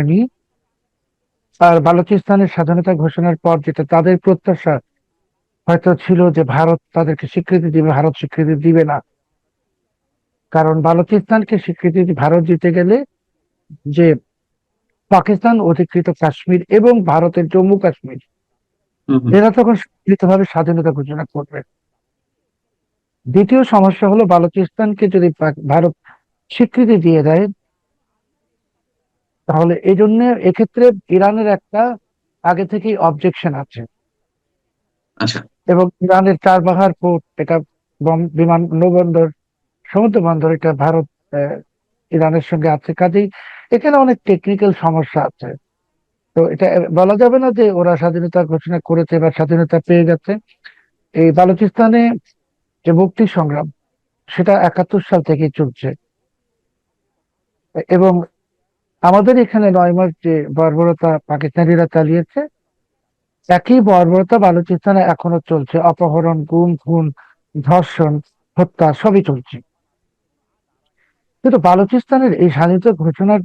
হয়নি। আর বালুচিস্তানের স্বাধীনতা ঘোষণার পর যেটা তাদের প্রত্যাশা হয়তো ছিল যে ভারত তাদেরকে স্বীকৃতি দিবে, ভারত স্বীকৃতি দিবে না। কারণ বালুচিস্তানকে স্বীকৃতি ভারত দিতে গেলে যে পাকিস্তান অধিকৃত কাশ্মীর এবং ভারতের জম্মু কাশ্মীর হুম, হুম। এরা তখন সম্মিলিতভাবে স্বাধীনতা ঘোষণা করবে। দ্বিতীয় সমস্যা হলো বালুচিস্তানকে যদি ভারত স্বীকৃতি দিয়ে দেয়, তাহলে এই জন্য এক্ষেত্রে ইরানের একটা আগে থেকেই অবজেকশন আছে। আচ্ছা। এবং ইরানের চারবাহার পোর্ট, এটা বিমান নৌবন্দর, সমুদ্র বন্দর, এটা ভারত আহ, ইরানের সঙ্গে আছে। কাজেই এখানে অনেক টেকনিক্যাল সমস্যা আছে। তো এটা বলা যাবে না যে ওরা স্বাধীনতা ঘোষণা করেছে বা স্বাধীনতা পেয়ে গেছে। এই বালুচিস্তানে যে মুক্তি সংগ্রাম, সেটা 71 সাল থেকেই চলছে। এবং আমাদের এখানে 9 মাস যে বর্বরতা পাকিস্তানিরা চালিয়েছে, একই বর্বরতা বালুচিস্তানে এখনো চলছে। অপহরণ, গুম, খুন, ধর্ষণ, হত্যা সবই চলছে। কিন্তু বালুচিস্তানের এই স্বাধীনতা ঘোষণার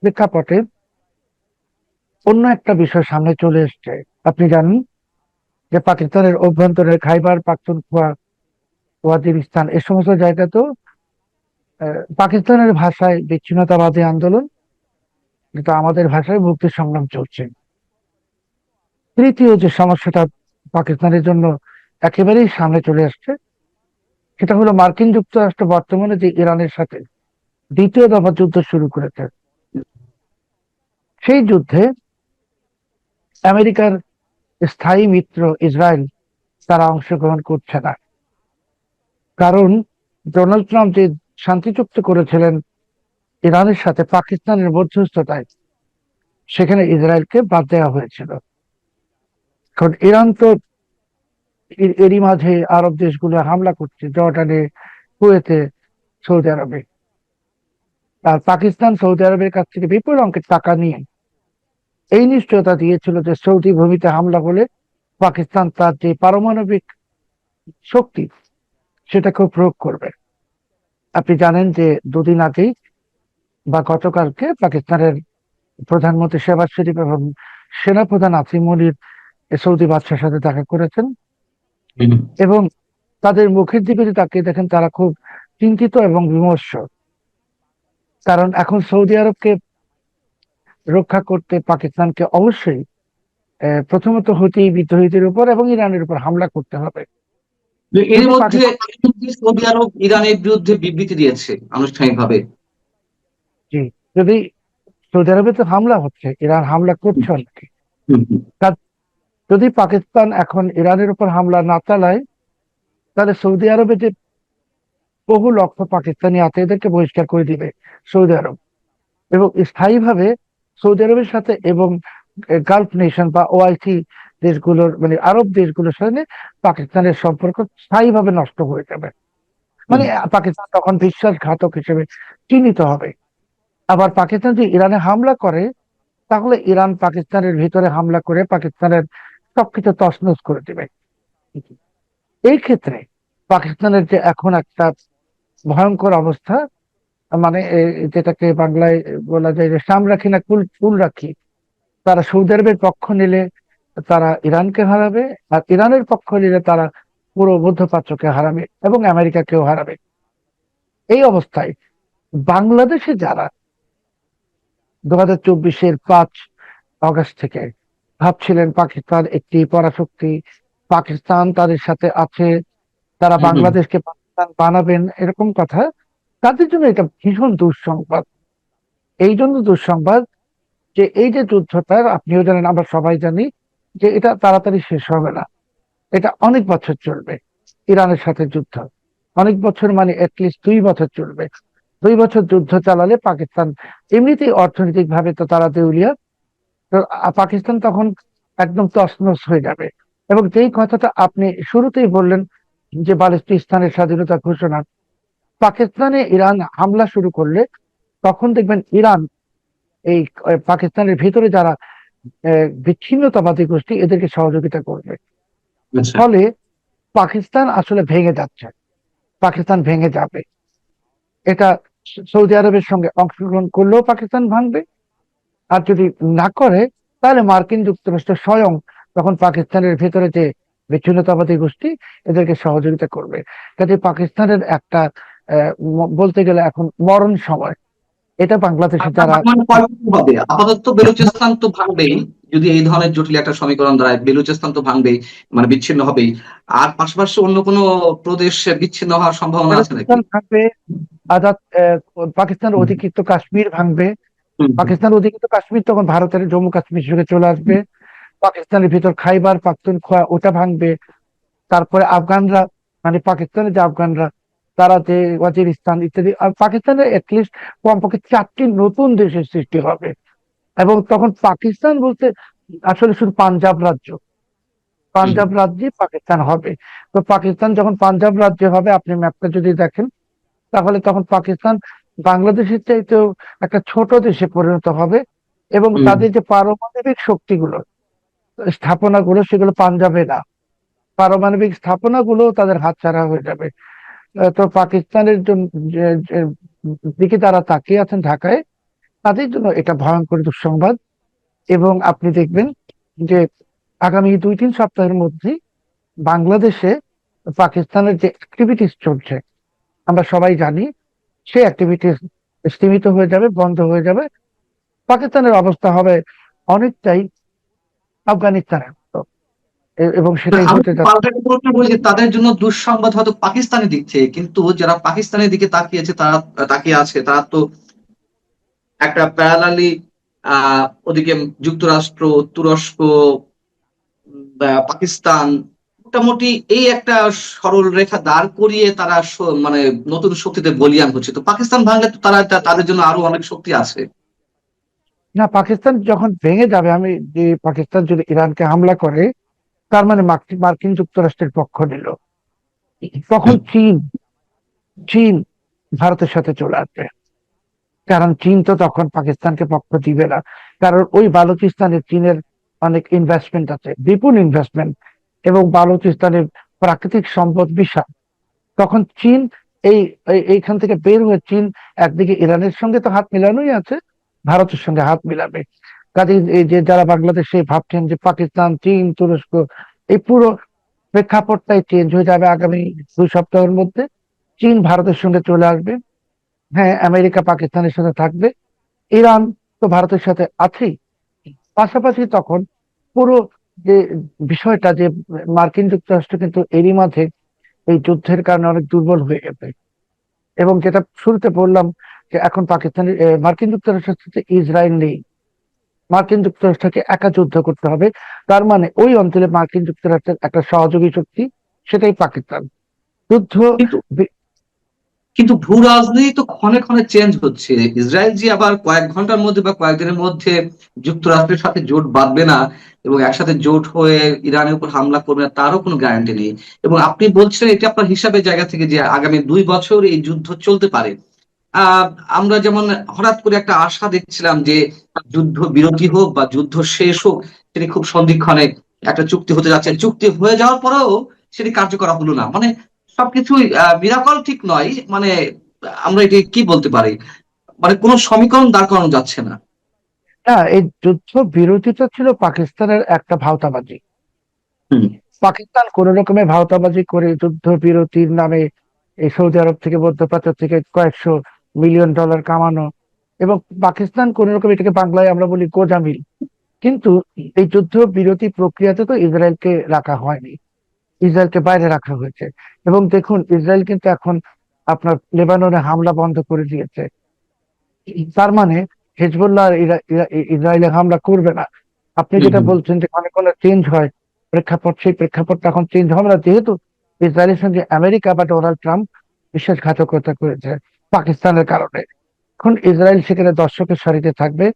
প্রেক্ষাপটে অন্য একটা বিষয় সামনে চলে এসছে। আপনি জানেন যে পাকিস্তানের অভ্যন্তরে খাইবার পাখতুনখোয়া, ওয়াজিরিস্তান, এ সমস্ত জায়গাতেও পাকিস্তানের ভাষায় বিচ্ছিন্নতাবাদী আন্দোলন, কিন্তু আমাদের ভাষায় মুক্তি সংগ্রাম চলছে। তৃতীয় যে সমস্যাটা পাকিস্তানের জন্য একেবারেই সামনে চলে আসছে, সেটা হলো মার্কিন যুক্তরাষ্ট্র বর্তমানে যে ইরানের সাথে দ্বিতীয় দফা যুদ্ধ শুরু করেছে, সেই যুদ্ধে আমেরিকার স্থায়ী মিত্র ইসরায়েল তারা অংশগ্রহণ করছে না। কারণ ডোনাল্ড ট্রাম্প যে শান্তি চুক্তি করেছিলেন ইরানের সাথে পাকিস্তানের মধ্যস্থতায়, সেখানে ইসরায়েলকে বাদ দেওয়া হয়েছিল। কারণ ইরান তো এরই মাঝে আরব দেশগুলো হামলা করছে, জর্ডানে, কুয়েতে, সৌদি আরবে। আর পাকিস্তান সৌদি আরবের কাছ থেকে বিপুল অঙ্কের টাকা নিয়ে এই নিশ্চয়তা দিয়েছিল যে সৌদি ভূমিতে হামলা হলে পাকিস্তান তার যে পারমাণবিক শক্তি সেটাকেও প্রয়োগ করবে। আপনি জানেন যে দুদিন আগেই বা গতকালকে পাকিস্তানের প্রধানমন্ত্রী শেহবাজ শরীফ এবং সেনাপ্রধান আসিম মনির সৌদি বাদশার সাথে দেখা করেছেন। হুম, হুম। এবং তাদের মুখের দিকে যদি তাকিয়ে দেখেন, তারা খুব চিন্তিত এবং বিমর্ষ। কারণ এখন সৌদি আরবকে রক্ষা করতে পাকিস্তানকে অবশ্যই প্রথমত হুতি বিদ্রোহীদের উপর এবং ইরানের উপর হামলা করতে হবে। তো যদি পাকিস্তান, এর মধ্যে সৌদি আরব ইরানের বিরুদ্ধে বিবৃতি দিয়েছে আনুষ্ঠানিকভাবে। জি, যদি সৌদি আরবে তো হামলা হচ্ছে, ইরান হামলা হুম, করছে অনেকে। হুম, হুম, যদি পাকিস্তান এখন ইরানের উপর হামলা না চালায়, তাহলে সৌদি আরবে যে বহু লক্ষ পাকিস্তানি আছে এদেরকে বহিষ্কার করে দিবে সৌদি আরব। এবং স্থায়ীভাবে সৌদি আরবের সাথে এবং গালফ নেশন বা ওআইসি দেশগুলোর, মানে আরব দেশগুলোর সাথে পাকিস্তানের সম্পর্ক স্থায়ীভাবে নষ্ট হয়ে যাবে। হুম। মানে পাকিস্তান তখন বিশ্বাসঘাতক হিসেবে চিহ্নিত হবে। আবার পাকিস্তান যদি ইরানে হামলা করে, তাহলে ইরান পাকিস্তানের ভিতরে হামলা করে পাকিস্তানের সবকিছু তছনছ করে দিবে। এই ক্ষেত্রে পাকিস্তানের যে এখন একটা ভয়ঙ্কর অবস্থা, মানে যেটাকে বাংলায় বলা যায় যে সাম রাখি না কুল কুল রাখি, তারা সৌদি আরবের পক্ষ নিলে তারা ইরানকে হারাবে, আর ইরানের পক্ষ নিলে তারা পুরো মধ্যপ্রাচ্যকে হারাবে এবং আমেরিকাকেও হারাবে। এই অবস্থায় বাংলাদেশে যারা 2024-এর 5 আগস্ট থেকে ভাবছিলেন পাকিস্তান একটি পরাশক্তি, পাকিস্তান তাদের সাথে আছে, তারা হুম, হুম। বাংলাদেশকে পাকিস্তান বানাবেন, এরকম কথা, তাদের জন্য এটা ভীষণ দুঃসংবাদ। এই জন্য দুঃসংবাদ যে এই যে যুদ্ধটা, আপনিও জানেন আমরা সবাই জানি যে এটা তাড়াতাড়ি শেষ হবে না। এটা অনেক বছর চলবে। ইরানের সাথে যুদ্ধ অনেক বছর, মানে অ্যাটলিস্ট 2 বছর চলবে। 2 বছর যুদ্ধ চালালে পাকিস্তান এমনিতেই অর্থনৈতিক ভাবে তো তারা দেউলিয়া। তো পাকিস্তান তখন একদম তছনছ হয়ে যাবে। এবং যেই কথাটা আপনি শুরুতেই বললেন যে বালুচিস্তানের স্বাধীনতা ঘোষণা, পাকিস্তানে ইরান হামলা শুরু করলে তখন দেখবেন ইরান এই পাকিস্তানের ভিতরে যারা বিচ্ছিন্নতাবাদী গোষ্ঠী এদেরকে সহযোগিতা করবে। আচ্ছা। ফলে পাকিস্তান আসলে ভেঙে যাচ্ছে, পাকিস্তান ভেঙে যাবে। এটা সৌদি আরবের সঙ্গে অংশগ্রহণ করলেও পাকিস্তান ভাঙবে, আর যদি না করে, তাহলে মার্কিন যুক্তরাষ্ট্র স্বয়ং তখন পাকিস্তানের ভেতরে যে বিচ্ছিন্নতাবাদী গোষ্ঠী এদেরকে সহযোগিতা করবে। কাজে পাকিস্তানের একটা বলতে গেলে এখন মরণ সময়। এটা বাংলাদেশে আপনার যারা মানে কয়রকম হবে? আপাতত বেলুচিস্তান তো ভাঙবেই, যদি এই ধরনের জটিল একটা সমীকরণ দাঁড়ায়, বেলুচিস্তান তো ভাঙবেই, মানে বিচ্ছিন্ন হবেই। আর পাশাপাশি অন্য কোনো প্রদেশ বিচ্ছিন্ন হওয়ার সম্ভাবনা আছে নাকি? বেলুচিস্তান ভাঙবে, আজাদ পাকিস্তানের অধিকৃত কাশ্মীর ভাঙবে। হুম, হুম, পাকিস্তানের অধিকৃত কাশ্মীর তখন ভারতের জম্মু কাশ্মীর হিসেবে চলে আসবে। পাকিস্তানের ভিতর খাইবার পাখতুনখোয়া ওটা ভাঙবে। তারপরে আফগানরা, মানে পাকিস্তানের যে আফগানরা, তারা যে ওয়াজিরিস্তান ইত্যাদি, আর পাকিস্তানের এটলিস্ট কমপক্ষে 4টি নতুন দেশের সৃষ্টি হবে। এবং তখন পাকিস্তান বলতে আসলে শুধু পাঞ্জাব রাজ্য, হুম। পাঞ্জাব রাজ্যে পাকিস্তান হবে। তো পাকিস্তান যখন পাঞ্জাব রাজ্যে হবে, আপনি ম্যাপটা যদি দেখেন, তাহলে তখন পাকিস্তান বাংলাদেশের চাইতেও একটা ছোট দেশে পরিণত হবে। এবং হুম। তাদের যে পারমাণবিক শক্তিগুলো, স্থাপনাগুলো, সেগুলো পাঞ্জাবে না, পারমাণবিক স্থাপনাগুলো তাদের হাতছাড়া হয়ে যাবে। তো পাকিস্তানের জন্য দিকে তারা তাকিয়ে আছেন ঢাকায়, তাদের জন্য এটা ভয়ঙ্কর দুঃসংবাদ। এবং আপনি দেখবেন যে আগামী 2-3 সপ্তাহের মধ্যে বাংলাদেশে পাকিস্তানের যে অ্যাক্টিভিটিস চলছে, আমরা সবাই জানি, সেই অ্যাক্টিভিটিস সীমিত হয়ে যাবে, বন্ধ হয়ে যাবে। পাকিস্তানের অবস্থা হবে অনেকটাই আফগানিস্তানের মতো। এবং না, সেটাই আমি হতে একটু যাচ্ছে। পাল্টা একটা প্রশ্ন করি যে তাদের জন্য দুঃসংবাদ হয়তো পাকিস্তানের দিক থেকে, কিন্তু যারা পাকিস্তানের দিকে তাকিয়েছে, তারা তাকিয়ে আছে, তারা তো একটা প্যারালালি ওদিকে যুক্তরাষ্ট্র, তুরস্ক, পাকিস্তান, মোটামুটি এই একটা সরল রেখা দাঁড় করিয়ে তারা মানে নতুন শক্তিতে বলীয়ান হচ্ছে। তো পাকিস্তান ভাঙলে তো তারা তাদের জন্য আরো অনেক শক্তি আছে। না, পাকিস্তান যখন ভেঙে যাবে, আমি যে পাকিস্তান যদি ইরানকে হামলা করে, তার মানে মার্কিন যুক্তরাষ্ট্রের পক্ষ নিল, তখন হুম। চীন চীন ভারতের সাথে চলে আসবে। কারণ চীন তো তখন পাকিস্তানকে পক্ষ দিবে না। কারণ ওই বালুচিস্তানে চীনের অনেক ইনভেস্টমেন্ট আছে, বিপুল ইনভেস্টমেন্ট, এবং বালুচিস্তানের প্রাকৃতিক সম্পদ বিশাল। তখন চীন এই এইখান থেকে বের হয়ে চীন একদিকে ইরানের সঙ্গে তো হাত মিলানোই আছে, ভারতের সঙ্গে হাত মিলাবে। কাজে এই যে যারা বাংলাদেশে ভাবছেন যে পাকিস্তান, চীন, তুরস্ক, এই পুরো প্রেক্ষাপটটাই চেঞ্জ হয়ে যাবে আগামী 2 সপ্তাহের মধ্যে। চীন ভারতের সঙ্গে চলে আসবে। হ্যাঁ, আমেরিকা পাকিস্তানের সাথে থাকবে, ইরান তো ভারতের সাথে আছেই। পাশাপাশি তখন পুরো যে বিষয়টা, যে মার্কিন যুক্তরাষ্ট্র কিন্তু এরই মাঝে এই যুদ্ধের কারণে অনেক দুর্বল হয়ে গেছে। এবং যেটা শুরুতে বললাম, যে এখন পাকিস্তানের মার্কিন যুক্তরাষ্ট্রের সাথে ইসরায়েল নেই, মার্কিন যুক্তরাষ্ট্রকে একা যুদ্ধ করতে হবে। তার মানে ওই অঞ্চলে মার্কিন যুক্তরাষ্ট্রের একটা সহযোগী শক্তি, সেটাই পাকিস্তান। যুদ্ধ কিন্তু বি- কিন্তু ভূ রাজনীতি তো ক্ষণে ক্ষণে চেঞ্জ হচ্ছে। ইসরায়েল যে আবার কয়েক ঘন্টার মধ্যে বা কয়েকদিনের মধ্যে যুক্তরাষ্ট্রের সাথে জোট বাঁধবে না এবং একসাথে জোট হয়ে ইরানের উপর হামলা করবে না, তারও কোনো গ্যারান্টি নেই। এবং আপনি বলছিলেন এটি আপনার হিসাবের জায়গা থেকে যে আগামী 2 বছর এই যুদ্ধ চলতে পারে। আহ আমরা যেমন হঠাৎ করে একটা আশা দেখছিলাম যে যুদ্ধ বিরতি হোক বা যুদ্ধ শেষ হোক, সেটি খুব সন্ধিক্ষণে একটা চুক্তি হতে যাচ্ছে। চুক্তি হয়ে যাওয়ার পরেও সেটি কার্যকর হলো না, মানে সবকিছুই মিরাকল ঠিক নয়, মানে আমরা এটি কি বলতে পারি, মানে কোনো সমীকরণ দাঁড় করানো যাচ্ছে না। না, এই যুদ্ধ বিরতিটা ছিল পাকিস্তানের একটা ভাওতাবাজি। হুম। পাকিস্তান কোন রকমে ভাওতাবাজি করে যুদ্ধ বিরতির নামে এই সৌদি আরব থেকে, মধ্যপ্রাচ্য থেকে কয়েকশো মিলিয়ন ডলার কামানো, এবং পাকিস্তান কোন রকম, এটাকে বাংলায় আমরা বলি গোঁজামিল। কিন্তু এই যুদ্ধ বিরতি প্রক্রিয়াতে তো ইসরায়েলকে রাখা হয়নি, ইসরায়েলকে বাইরে রাখা হয়েছে। এবং দেখুন, ইসরায়েল কিন্তু এখন আপনার লেবাননে হামলা বন্ধ করে দিয়েছে। তার মানে হেজবুল্লাহ আর ইসরায়েলে হামলা করবে না। আপনি হুম, যেটা হুম। বলছেন যে অনেক অনেক চেঞ্জ হয় প্রেক্ষাপট, সেই প্রেক্ষাপটটা এখন চেঞ্জ হবে না, যেহেতু ইসরায়েলের সঙ্গে আমেরিকা বা ডোনাল্ড ট্রাম্প বিশ্বাসঘাতকতা করেছে পাকিস্তানের কারণে। এখন ইসরায়েল সেখানে দর্শকের সারিতে থাকবে।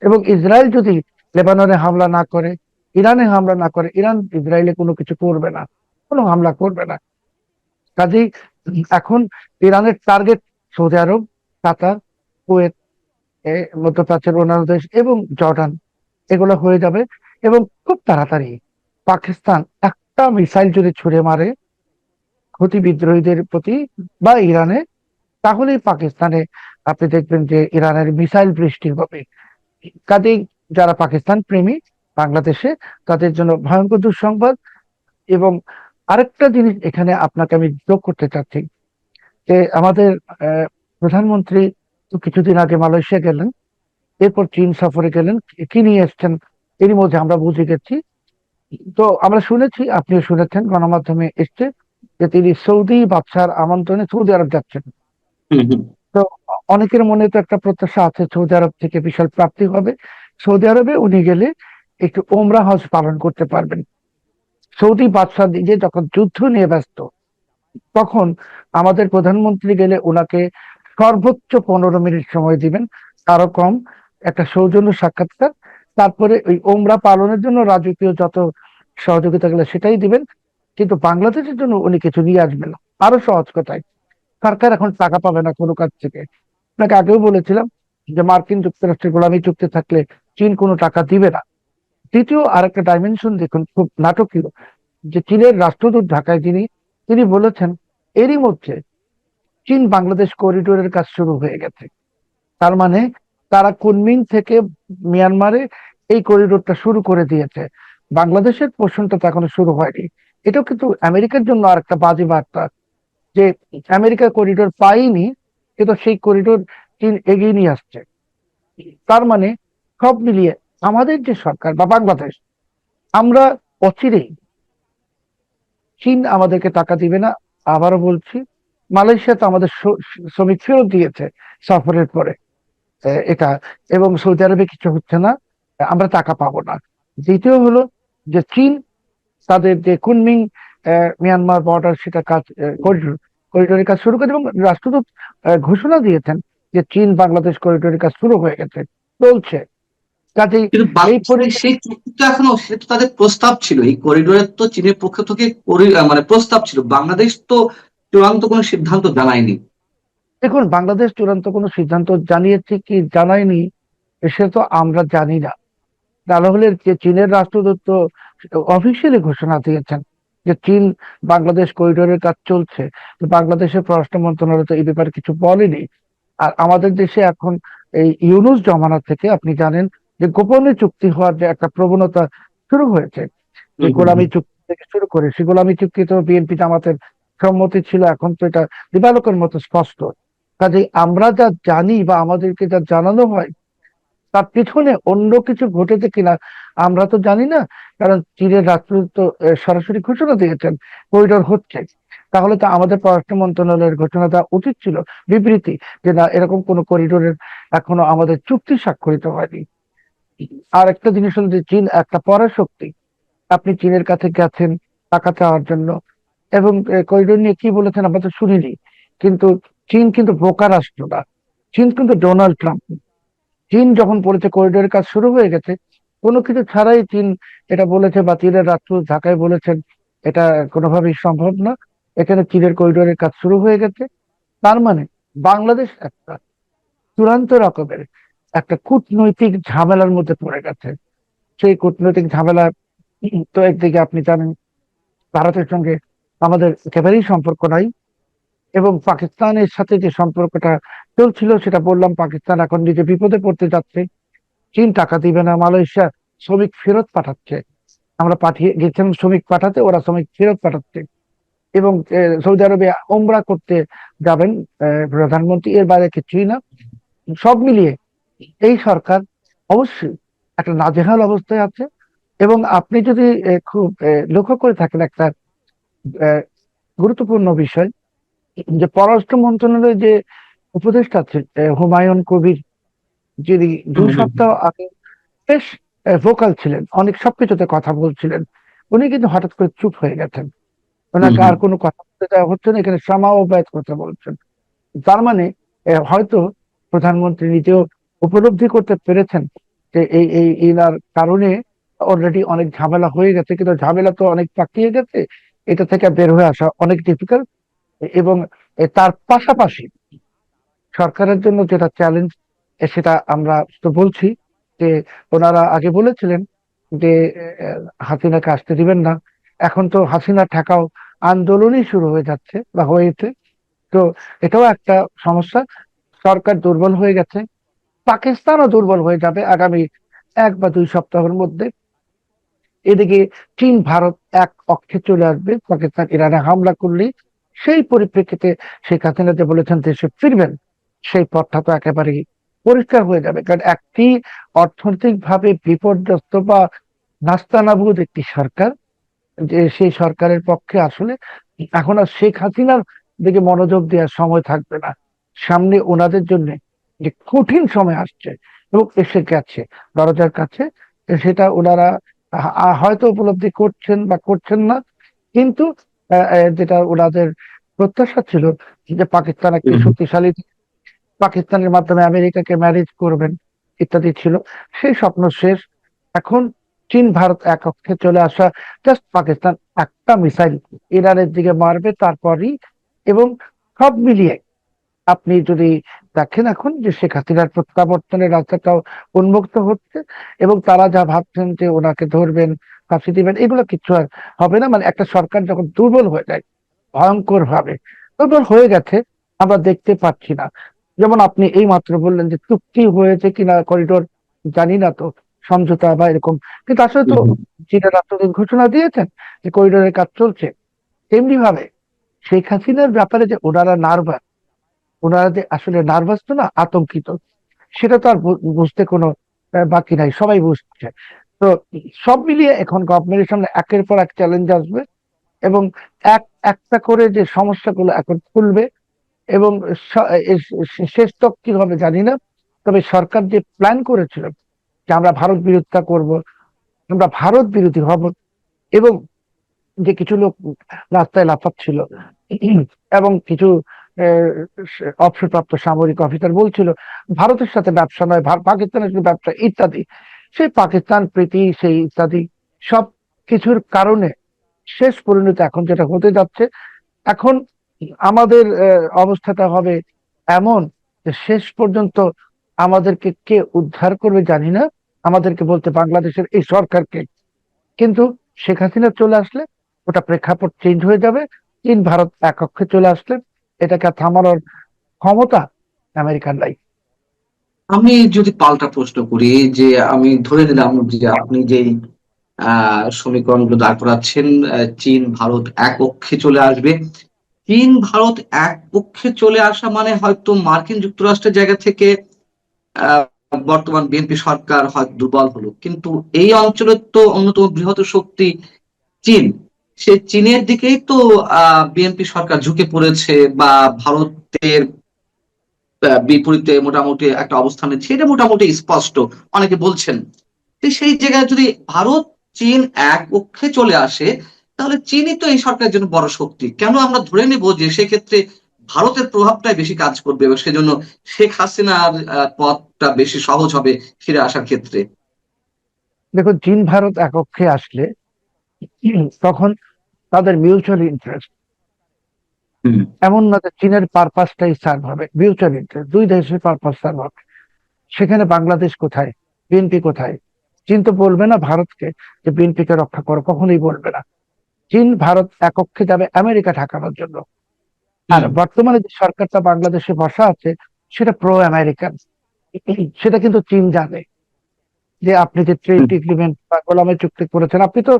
এবং ইসরায়েল যদি লেবাননে হামলা না করে, ইরানে হামলা না করে, ইরান ইসরায়েলে কোনো কিছু করবে না, কোনো হামলা করবে না। কাজেই এখন ইরানের টার্গেট সৌদি আরব, কাতার, কুয়েত, মধ্যপ্রাচ্যের অন্যান্য দেশ এবং জর্ডান, এগুলো হয়ে যাবে। এবং খুব তাড়াতাড়ি পাকিস্তান একটা মিসাইল যদি ছুড়ে মারে হুতি বিদ্রোহীদের প্রতি বা ইরানে, তাহলেই পাকিস্তানে আপনি দেখবেন যে ইরানের মিসাইল বৃষ্টি হবে। কাজেই যারা পাকিস্তান প্রেমী বাংলাদেশে, তাদের জন্য ভয়ঙ্কর দুঃসংবাদ। এবং আরেকটা জিনিস এখানে আপনাকে আমি যোগ করতে চাচ্ছি, যে আমাদের প্রধানমন্ত্রী তো কিছুদিন আগে মালয়েশিয়া গেলেন, এরপর চীন সফরে গেলেন। কি নিয়ে এসছেন এরই মধ্যে আমরা বুঝে গেছি। তো আমরা শুনেছি, আপনিও শুনেছেন, গণমাধ্যমে এসছে যে তিনি সৌদি বাদশার আমন্ত্রণে সৌদি আরব যাচ্ছেন। হুম হুম। তো অনেকের মনে তো একটা প্রত্যাশা আছে সৌদি আরব থেকে বিশাল প্রাপ্তি হবে। সৌদি আরবে উনি গেলে একটু ওমরা হজ পালন করতে পারবেন। সৌদি বাদশাহ নিজে যখন যুদ্ধ নিয়ে ব্যস্ত, তখন আমাদের প্রধানমন্ত্রী গেলে ওনাকে সর্বোচ্চ 15 মিনিট সময় দিবেন, আরো কম, একটা সৌজন্য সাক্ষাৎকার। তারপরে ওই ওমরা পালনের জন্য রাজকীয় যত সহযোগিতা গুলো সেটাই দিবেন। কিন্তু বাংলাদেশের জন্য উনি কিছু নিয়ে আসবেন না। আরো সহজ কথায়, সরকার এখন টাকা পাবে না কোনো কাজ থেকে। আপনাকে আগেও বলেছিলাম যে মার্কিন যুক্তরাষ্ট্রের গোলামী চুক্তি থাকলে চীন কোনো টাকা দিবে না। দ্বিতীয় আরেকটা ডাইমেনশন দেখুন, খুব নাটকীয়, যে চীনের রাষ্ট্রদূত ঢাকায় যিনি, তিনি বলেছেন এরই মধ্যে চীন বাংলাদেশ করিডোরের কাজ শুরু হয়ে গেছে। তার মানে তারা কুনমিং থেকে মিয়ানমারে এই করিডোরটা শুরু করে দিয়েছে। বাংলাদেশের পোর্শনটা তো এখনো শুরু হয়নি। এটাও কিন্তু আমেরিকার জন্য আর একটা বাজে বার্তা, যে আমেরিকা করিডোর পাইনি, কিন্তু সেই করিডোর চীন এগিয়ে নিয়ে আসছে। তার মানে সব মিলিয়ে আমাদের যে সরকার বা বাংলাদেশ, আমরা অচিরেই, চীন আমাদেরকে টাকা দিবে না, আবারও বলছি। মালয়েশিয়া তো আমাদের শ্রমিক ফেরত দিয়েছে সফরের পরে, এটা। এবং সৌদি আরবে কিছু হচ্ছে না, আমরা টাকা পাবো না। দ্বিতীয় হলো যে চীন তাদের যে কুনমিং মিয়ানমার বর্ডার, সেটা কাজ করিডোরের কাজ শুরু করে, এবং রাষ্ট্রদূত ঘোষণা দিয়েছেন যে চীন বাংলাদেশ করিডোরের কাজ শুরু হয়ে গেছে, চলছে। কাজেই কিন্তু এই বাংলাদেশের সেই চুক্তিটা এখনো, সেটা তো তাদের প্রস্তাব ছিল, এই করিডোরের তো চীনের পক্ষ থেকে মানে প্রস্তাব ছিল, বাংলাদেশ তো চূড়ান্ত কোনো সিদ্ধান্ত জানায়নি। দেখুন, বাংলাদেশ চূড়ান্ত কোনো সিদ্ধান্ত জানিয়েছে কি জানায়নি সে তো আমরা জানি না। তাহলে হলে যে চীনের রাষ্ট্রদূত তো অফিসিয়ালি ঘোষণা দিয়েছেন যে চীন বাংলাদেশ করিডোরের কাজ চলছে। তো বাংলাদেশের পররাষ্ট্র মন্ত্রণালয় তো এই ব্যাপারে কিছু বলেনি। আর আমাদের দেশে এখন এই ইউনূস জমানা থেকে আপনি জানেন যে গোপনে চুক্তি হওয়ার যে একটা প্রবণতা শুরু হয়েছে, যে হম হম গোলামী হম। চুক্তি থেকে শুরু করে, সে গোলামী চুক্তি তো বিএনপি জামাতের সম্মতি ছিল, এখন তো এটা দিবালোকের মতো স্পষ্ট। কাজেই আমরা যা জানি বা আমাদেরকে যা জানানো হয়, তার পিছনে অন্য কিছু ঘটেছে কিনা আমরা তো জানি না। কারণ চীনের রাষ্ট্রদূত তো সরাসরি ঘোষণা দিয়েছেন করিডোর হচ্ছে। তাহলে তো আমাদের পররাষ্ট্র মন্ত্রণালয়ের ঘোষণা দেওয়া উচিত ছিল, বিবৃতি, যে না, এরকম কোন করিডোরের এখনো আমাদের চুক্তি স্বাক্ষরিত হয়নি। আর একটা জিনিস হলো যে চীন একটা পরাশক্তি। আপনি চীনের কাছে গেছেন টাকা চাওয়ার জন্য, এবং করিডোর নিয়ে কি বলেছেন আমরা তো শুনিনি। কিন্তু চীন কিন্তু বোকা রাষ্ট্র না, চীন কিন্তু ডোনাল্ড ট্রাম্প। চীন যখন বলেছে করিডোরের কাজ শুরু হয়ে গেছে, কোনো কিছু ছাড়াই চীন এটা বলেছে, বা চীনের রাষ্ট্রদূত ঢাকায় বলেছেন এটা কোনোভাবেই সম্ভব না, এখানে চীনের করিডোরের কাজ শুরু হয়ে গেছে। তার মানে বাংলাদেশ একটা চূড়ান্ত রকমের একটা কূটনৈতিক ঝামেলার মধ্যে পড়ে গেছে। সেই কূটনৈতিক ঝামেলা, তো একদিকে আপনি জানেন ভারতের সঙ্গে আমাদের একেবারেই সম্পর্ক নাই, এবং পাকিস্তানের সাথে যে সম্পর্কটা চলছিল সেটা বললাম, পাকিস্তান এখন নিজে বিপদে পড়তে যাচ্ছে। চীন টাকা দিবে না, মালয়েশিয়া শ্রমিক ফেরত পাঠাচ্ছে, আমরা পাঠিয়ে গেছিলাম শ্রমিক পাঠাতে, ওরা শ্রমিক ফেরত পাঠাচ্ছে। এবং সৌদি আরবে ওমরা করতে যাবেন প্রধানমন্ত্রী, এর বাইরে কিছুই না। সব মিলিয়ে এই সরকার অবশ্যই একটা নাজেহাল অবস্থায় আছে। এবং আপনি যদি খুব লক্ষ্য করে থাকেন একটা আহ, গুরুত্বপূর্ণ বিষয়, যে পররাষ্ট্র মন্ত্রণালয়ের যে উপদেষ্টা আছে হুমায়ুন কবির, যিনি হম দুই হম। সপ্তাহ আগে বেশ ভোকাল ছিলেন, অনেক সবকিছুতে কথা বলছিলেন, উনি কিন্তু হঠাৎ করে চুপ হয়ে গেছেন। হম ওনাকে হম। আর কোনো কথা বলতে দেওয়া হচ্ছে না, এখানে সামা ও ব্যয় কথা বলছেন। তার মানে হয়তো প্রধানমন্ত্রী নিজেও উপলব্ধি করতে পেরেছেন যে এই ইনার কারণে অলরেডি অনেক ঝামেলা হয়ে গেছে, কিন্তু ঝামেলা তো অনেক পাকিয়ে গেছে, এটা থেকে বের হয়ে আসা অনেক ডিফিকাল্ট। এবং তার পাশাপাশি সরকারের জন্য যেটা চ্যালেঞ্জ, সেটা আমরা তো বলছি যে ওনারা আগে বলেছিলেন যে হাসিনাকে আসতে দিবেন না। এখন তো হাসিনা ঠেকাও আন্দোলনই শুরু হয়ে যাচ্ছে বা হয়েছে। তো এটাও একটা সমস্যা, সরকার দুর্বল হয়ে গেছে। পাকিস্তানও দুর্বল হয়ে যাবে আগামী 1 বা 2 সপ্তাহের মধ্যে। এদিকে চীন ভারত এক অক্ষে চলে আসবে পাকিস্তান ইরানে হামলা করলে। সেই পরিপ্রেক্ষিতে শেখ হাসিনা যে বলেছেন দেশে ফিরবেন, সেই পথটা তো একেবারেই পরিষ্কার হয়ে যাবে। কারণ একটি অর্থনৈতিক ভাবে বিপর্যস্ত বা নাস্তানাবুদ একটি সরকার, যে সেই সরকারের পক্ষে আসলে এখন আর শেখ হাসিনার দিকে মনোযোগ দেওয়ার সময় থাকবে না। সামনে ওনাদের জন্য যে কঠিন সময় আসছে এবং এসে গেছে দরজার কাছে, সেটা ওনারা হয়তো উপলব্ধি করছেন বা করছেন না। কিন্তু যেটা ওনাদের প্রত্যাশা ছিল যে পাকিস্তান একটি হুম, শক্তিশালী, পাকিস্তানের মাধ্যমে আমেরিকাকে ম্যানেজ করবেন ইত্যাদি ছিল, সেই স্বপ্ন শেষ। এখন চীন ভারত এক অক্ষে চলে আসা, জাস্ট পাকিস্তান একটা মিসাইল ইরানের দিকে মারবে তারপরই। এবং সব মিলিয়ে আপনি যদি দেখেন এখন যে শেখ হাসিনার প্রত্যাবর্তনের রাস্তাটাও উন্মুক্ত হচ্ছে, এবং তারা যা ভাবছেন যে ওনাকে ধরবেন, ফাঁসি দিবেন, এগুলো কিছু আর হবে না। মানে একটা সরকার যখন দুর্বল হয়ে যায় ভয়ঙ্কর ভাবে, দুর্বল হয়ে গেছে, আমরা দেখতে পাচ্ছি না। যেমন আপনি এই মাত্র বললেন যে চুক্তি হয়েছে কিনা করিডোর, জানি না তো, সমঝোতা বা এরকম, কিন্তু আসলে তো হুম, চীনের রাষ্ট্রদূত ঘোষণা দিয়েছেন যে করিডোরের কাজ চলছে। তেমনি ভাবে শেখ হাসিনার ব্যাপারে যে ওনারা নার্ভাস, ওনারা যে আসলে নার্ভাস তো না, আতঙ্কিত, সেটা তো আর বুঝতে কোনো বাকি নাই, সবাই বুঝছে। তো সব মিলিয়ে এখন গভর্নমেন্টের সামনে একের পর এক চ্যালেঞ্জ আসবে, এবং এক একটা করে যে সমস্যাগুলো এখন খুলবে, এবং শেষ তক কি হবে জানি না। তবে সরকার যে প্ল্যান করেছিল যে আমরা ভারত বিরোধিতা করব, আমরা ভারত বিরোধী হব, এবং যে কিছু লোক রাস্তায় লাফাচ্ছিল এবং কিছু আহ, অবসরপ্রাপ্ত সামরিক অফিসার বলছিল ভারতের সাথে ব্যবসা নয়, পাকিস্তানের সাথে ব্যবসা ইত্যাদি, সেই পাকিস্তান প্রীতি সেই ইত্যাদি সব কিছুর কারণে শেষ পরিণতি এখন যেটা হতে যাচ্ছে, এখন আমাদের অবস্থাটা হবে এমন যে শেষ পর্যন্ত আমাদেরকে কে উদ্ধার করবে জানি না, আমাদেরকে বলতে বাংলাদেশের এই সরকারকে। কিন্তু শেখ হাসিনা চলে আসলে ওটা প্রেক্ষাপট চেঞ্জ হয়ে যাবে। চীন ভারত এক কক্ষে চলে আসলে এটাকে আর থামানোর ক্ষমতা আমেরিকার নাই। আমি যদি পাল্টা প্রশ্ন করি, যে আমি ধরে নিলাম যে আপনি যেই সমীকরণগুলো দাঁড় করাচ্ছেন, চীন ভারত এক পক্ষে চলে আসবে। চীন ভারত এক পক্ষে চলে আসা মানে হয়তো মার্কিন যুক্তরাষ্ট্রের জায়গা থেকে আহ, বর্তমান বিএনপি সরকার হয়তো দুর্বল হলো, কিন্তু এই অঞ্চলের তো অন্যতম বৃহৎ শক্তি চীন। সে চীনের দিকেই তো বিএনপি সরকার ঝুঁকে পড়েছে, বা ভারতের বিপরীতে মোটামুটি একটা অবস্থানে ছিল, এটা মোটামুটি স্পষ্ট, অনেকে বলছেন। তো সেই জায়গায় যদি ভারত চীন এক পক্ষে চলে আসে, তাহলে চীনই তো এই সরকারের জন্য বড় শক্তি। কেন আমরা ধরে নেব যে সেক্ষেত্রে ভারতের প্রভাবটাই বেশি কাজ করবে, এবং সেজন্য শেখ হাসিনার পথটা বেশি সহজ হবে ফিরে আসার ক্ষেত্রে? দেখুন, চীন ভারত এক কক্ষে আসলে তখন তাদের মিউচুয়াল ইন্টারেস্ট, হুম, এমন না যে চীনের পারপাসটাই সার্ভ হবে, মিউচুয়াল ইন্টারেস্ট দুই দেশের পারপাস সার্ভ হবে। সেখানে বাংলাদেশ কোথায়, বিএনপি কোথায়? চীন তো বলবে না ভারতকে যে বিএনপি কে রক্ষা করো, কখনোই বলবে না। চীন ভারত এককক্ষে যাবে আমেরিকা ঠেকানোর জন্য। আর হুম, বর্তমানে যে সরকারটা বাংলাদেশে বসা আছে সেটা প্রো আমেরিকান, সেটা কিন্তু চীন জানে। যে আপনি যে ট্রেড হুম, এগ্রিমেন্ট বা গোলামি চুক্তি করেছেন, আপনি তো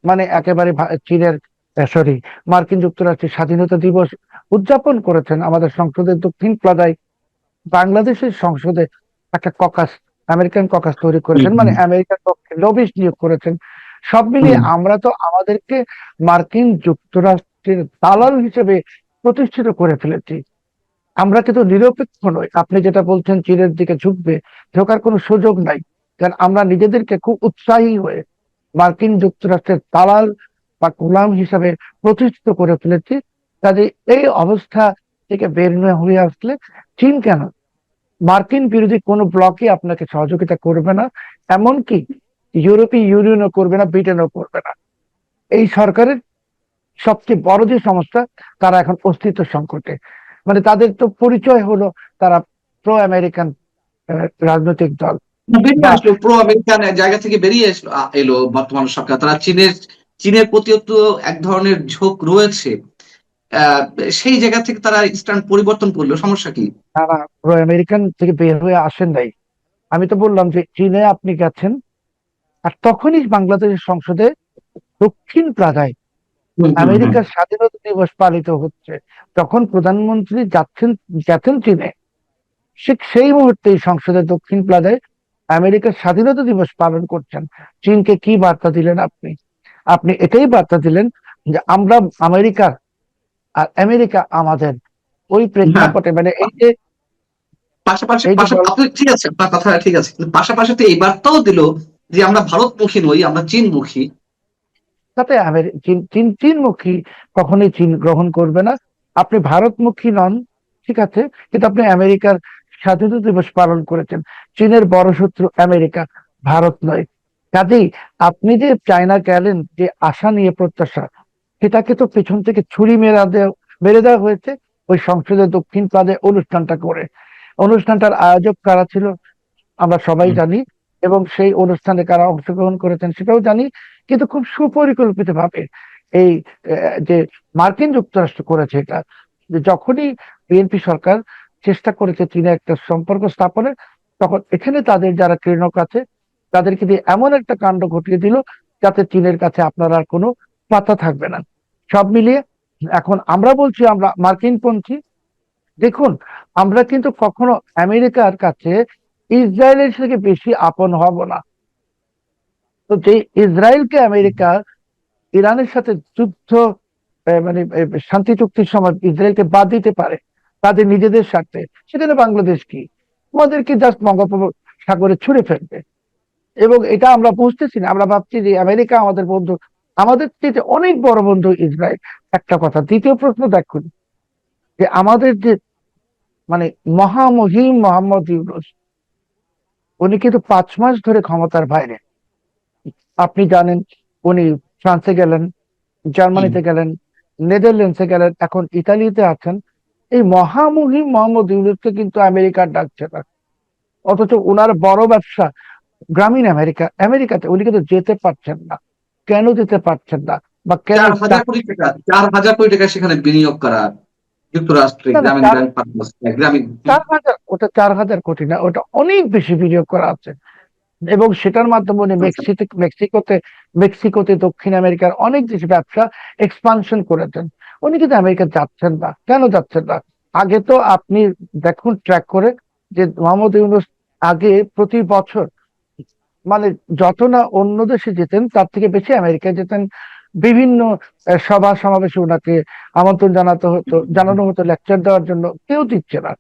মানে একেবারে চীনের, সরি, মার্কিন যুক্তরাষ্ট্রের স্বাধীনতা দিবস উদযাপন করেছেন আমাদের সংসদের দক্ষিণ প্লাজায়। বাংলাদেশের সংসদে একটা ককাস, আমেরিকান ককাস তৈরি করেছেন, মানে হুম, আমেরিকার পক্ষে লবিস্ট নিয়োগ করেছেন। সব মিলিয়ে হুম, আমরা তো আমাদেরকে মার্কিন যুক্তরাষ্ট্রের দালাল হিসেবে প্রতিষ্ঠিত করে ফেলেছি। আমরা কিন্তু নিরপেক্ষ নই। আপনি যেটা বলছেন চীনের দিকে ঝুঁকবে, ঝোঁকার কোনো সুযোগ নাই। কারণ আমরা নিজেদেরকে খুব উৎসাহী হয়ে মার্কিন যুক্তরাষ্ট্রের দালাল বা গোলাম হিসাবে প্রতিষ্ঠিত করে ফেলেছি। কাজে এই অবস্থা থেকে বের হয়ে আসলে চীন কেন, মার্কিন বিরোধী কোনো ব্লকই আপনাকে সহযোগিতা করবে না। এমনকি ইউরোপীয় ইউনিয়নও করবে না, ব্রিটেনও করবে না। এই সরকারের সবচেয়ে বড় যে সমস্যা, তারা এখন অস্তিত্ব সংকটে। মানে তাদের তো পরিচয় হলো তারা প্রো আমেরিকান রাজনৈতিক দল। বেরিয়ে বা আসলো, প্রো আমেরিকান জায়গা থেকে বেরিয়ে এলো বর্তমান সরকার। তারা চীনের চীনের প্রতিও তো এক ধরনের ঝোঁক রয়েছে। আহ সেই জায়গা থেকে তারা স্ট্যান্ড পরিবর্তন করলো, সমস্যা কি? তারা প্রো আমেরিকান থেকে বের হয়ে আসেন নাই, আমি তো বললাম যে চীনে আপনি গেছেন, আর তখনই বাংলাদেশের সংসদে দক্ষিণ প্লাজায় হুম, হুম, হুম। আমেরিকার স্বাধীনতা দিবস পালিত হচ্ছে। তখন প্রধানমন্ত্রী গেছেন চীনে, ঠিক সেই মুহূর্তে সংসদের দক্ষিণ প্লাজায় আমেরিকার স্বাধীনতা দিবস পালন করছেন। চীনকে কি বার্তা দিলেন আপনি? আপনি এটাই বার্তা দিলেন যে আমরা আমেরিকার, আর আমেরিকা আমাদের। ওই হ্যাঁ, প্রেক্ষাপটে মানে এই যে, পাশাপাশি এই যে আপনি ঠিক আছে, আপনার কথা ঠিক আছে, কিন্তু পাশাপাশি তো এই বার্তাও দিল যে আমরা ভারতমুখী নই, আমরা চীনমুখী। সাথে চীন চীন চীনমুখী কখনোই চীন গ্রহণ করবে না। আপনি ভারতমুখী নন, ঠিক আছে, কিন্তু আপনি আমেরিকার স্বাধীনতা দিবস পালন করেছেন। চীনের বড় শত্রু আমেরিকা, ভারত নয়। কাজেই আপনি যে চায়না গেলেন যে আশা নিয়ে, প্রত্যাশা, সেটাকে তো পেছন থেকে ছুরি মেরে দেওয়া হয়েছে ওই সংসদের দক্ষিণ প্লাজায় অনুষ্ঠানটা করে। অনুষ্ঠানটার আয়োজক কারা ছিল আমরা সবাই হুম, জানি, এবং সেই অনুষ্ঠানে কারা অংশগ্রহণ করেছেন সেটাও জানি। কিন্তু খুব সুপরিকল্পিত ভাবে এই যে মার্কিন যুক্তরাষ্ট্র করেছে এটা, যে যখনই বিএনপি সরকার চেষ্টা করেছে চীনে একটা সম্পর্ক স্থাপনের, তখন এখানে তাদের যারা ক্রীড়ক আছে তাদেরকে দিয়ে এমন একটা কাণ্ড ঘটিয়ে দিল যাতে চীনের কাছে আপনার আর কোনো পাত্তা থাকবে না। সব মিলিয়ে এখন আমরা বলছি আমরা মার্কিন পন্থী। দেখুন, আমরা কিন্তু কখনো আমেরিকার কাছে ইসরায়েলের থেকে বেশি আপন হব না। তো যে ইসরায়েলকে আমেরিকা ইরানের সাথে যুদ্ধ, মানে শান্তি চুক্তির সময় ইসরায়েলকে বাদ দিতে পারে তাদের নিজেদের স্বার্থে, সেখানে বাংলাদেশ কি? আমাদেরকে জাস্ট বঙ্গোপসাগরে ছুড়ে ফেলবে। এবং এটা আমরা বুঝতেছি না, আমরা ভাবছি যে আমেরিকা আমাদের বন্ধু, আমাদের চেয়ে অনেক বড় বন্ধু ইসরায়েল। একটা কথা। দ্বিতীয় প্রশ্ন দেখুন, যে আমাদের যে মানে মহামহিম মোহাম্মদ ইউনূস, উনি কিন্তু 5 মাস ধরে ক্ষমতার বাইরে। আপনি জানেন, উনি ফ্রান্সে গেলেন, হুম। জার্মানিতে গেলেন, নেদারল্যান্ডসে গেলেন, এখন ইতালিতে আছেন। এই মহামহিম মোহাম্মদ ইউনূসকে কিন্তু আমেরিকার ডাকছে না। অথচ ওনার বড় ব্যবসা গ্রামীণ আমেরিকাতে উনি কিন্তু যেতে পারছেন না। কেন যেতে পারছেন না, বা কেন 4,000 কোটি টাকা, 4,000 কোটি টাকা সেখানে বিনিয়োগ করা যুক্তরাষ্ট্রে না না, গ্রামীণ ব্যাংক পারপাস, গ্রামীণ। 4,000, ওটা 4,000 কোটি না, ওটা অনেক বেশি বিনিয়োগ করা আছে। এবং সেটার মাধ্যমে উনি মেক্সিকোতে দক্ষিণ আমেরিকার অনেক দেশে ব্যবসা এক্সপানশন করেছেন। উনি কিন্তু আমেরিকা যাচ্ছেন না, কেন যাচ্ছেন না? আগে তো আপনি দেখুন ট্র্যাক করে, যে মোহাম্মদ ইউনূস আগে প্রতি বছর মানে যত না অন্য দেশে যেতেন তার থেকে বেশি আমেরিকায় যেতেন। বিভিন্ন সভা সমাবেশে ওনাকে আমন্ত্রণ জানানো হতো লেকচার দেওয়ার জন্য, কেউ দিচ্ছে না।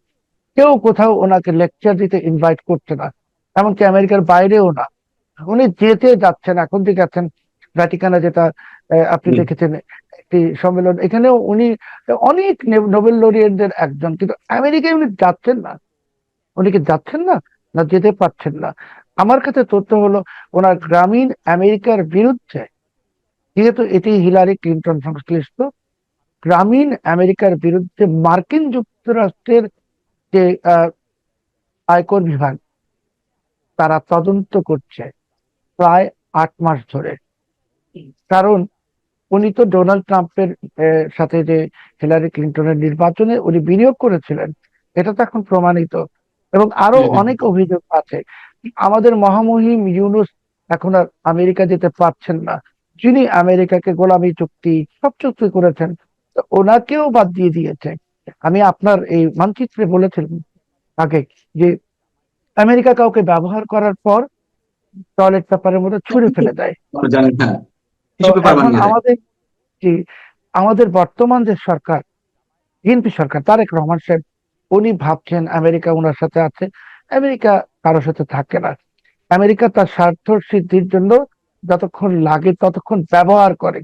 কেউ কোথাও ওনাকে লেকচার দিতে ইনভাইট করছে না, এমনকি আমেরিকার বাইরেও না। উনি যেতে যাচ্ছেন, এখন যে গেছেন ভ্যাটিকানে, যেটা আপনি হুম। দেখেছেন একটি সম্মেলন, এখানেও উনি অনেক নোবেল লরিয়েটদের একজন, কিন্তু আমেরিকায় উনি যাচ্ছেন না। উনি কি যাচ্ছেন না, না যেতে পারছেন না? আমার কাছে তথ্য হলো, ওনার গ্রামীণ আমেরিকার বিরুদ্ধে, যেহেতু এটি হিলারি ক্লিন্টন সংশ্লিষ্ট, গ্রামীণ আমেরিকার বিরুদ্ধে মার্কিন যুক্তরাষ্ট্রের যে আহ, আয়কর বিভাগ, তারা তদন্ত করছে প্রায় 8 মাস ধরে। কারণ উনি তো ডোনাল্ড ট্রাম্পের সাথে যে হিলারি ক্লিন্টনের নির্বাচনে উনি বিনিয়োগ করেছিলেন, এটা তো এখন প্রমাণিত। এবং আরো হুম, হুম। অনেক অভিযোগ আছে। আমাদের মহামহিম ইউনূস এখন আর আমেরিকা যেতে পারছেন না, যিনি আমেরিকাকে গোলামি চুক্তি সব চুক্তি করেছেন, তো ওনাকেও বাদ দিয়ে দিয়েছে। আমি আপনার এই মানচিত্রে বলেছিলাম আগে, যে আমেরিকা কাউকে ব্যবহার করার পর টয়লেট পেপারের মধ্যে ছুঁড়ে ফেলে দেয়। আমরা জানি, হ্যাঁ, তো টিস্যু পেপার এখন বানিয়ে দেয়। যে আমাদের বর্তমান যে সরকার, বিএনপি সরকার, তারেক রহমান সাহেব, উনি ভাবছেন আমেরিকা ওনার সাথে আছে। আমেরিকা কারোর সাথে থাকে না। আমেরিকা তার স্বার্থ সিদ্ধির জন্য যতক্ষণ লাগে ততক্ষণ ব্যবহার করে।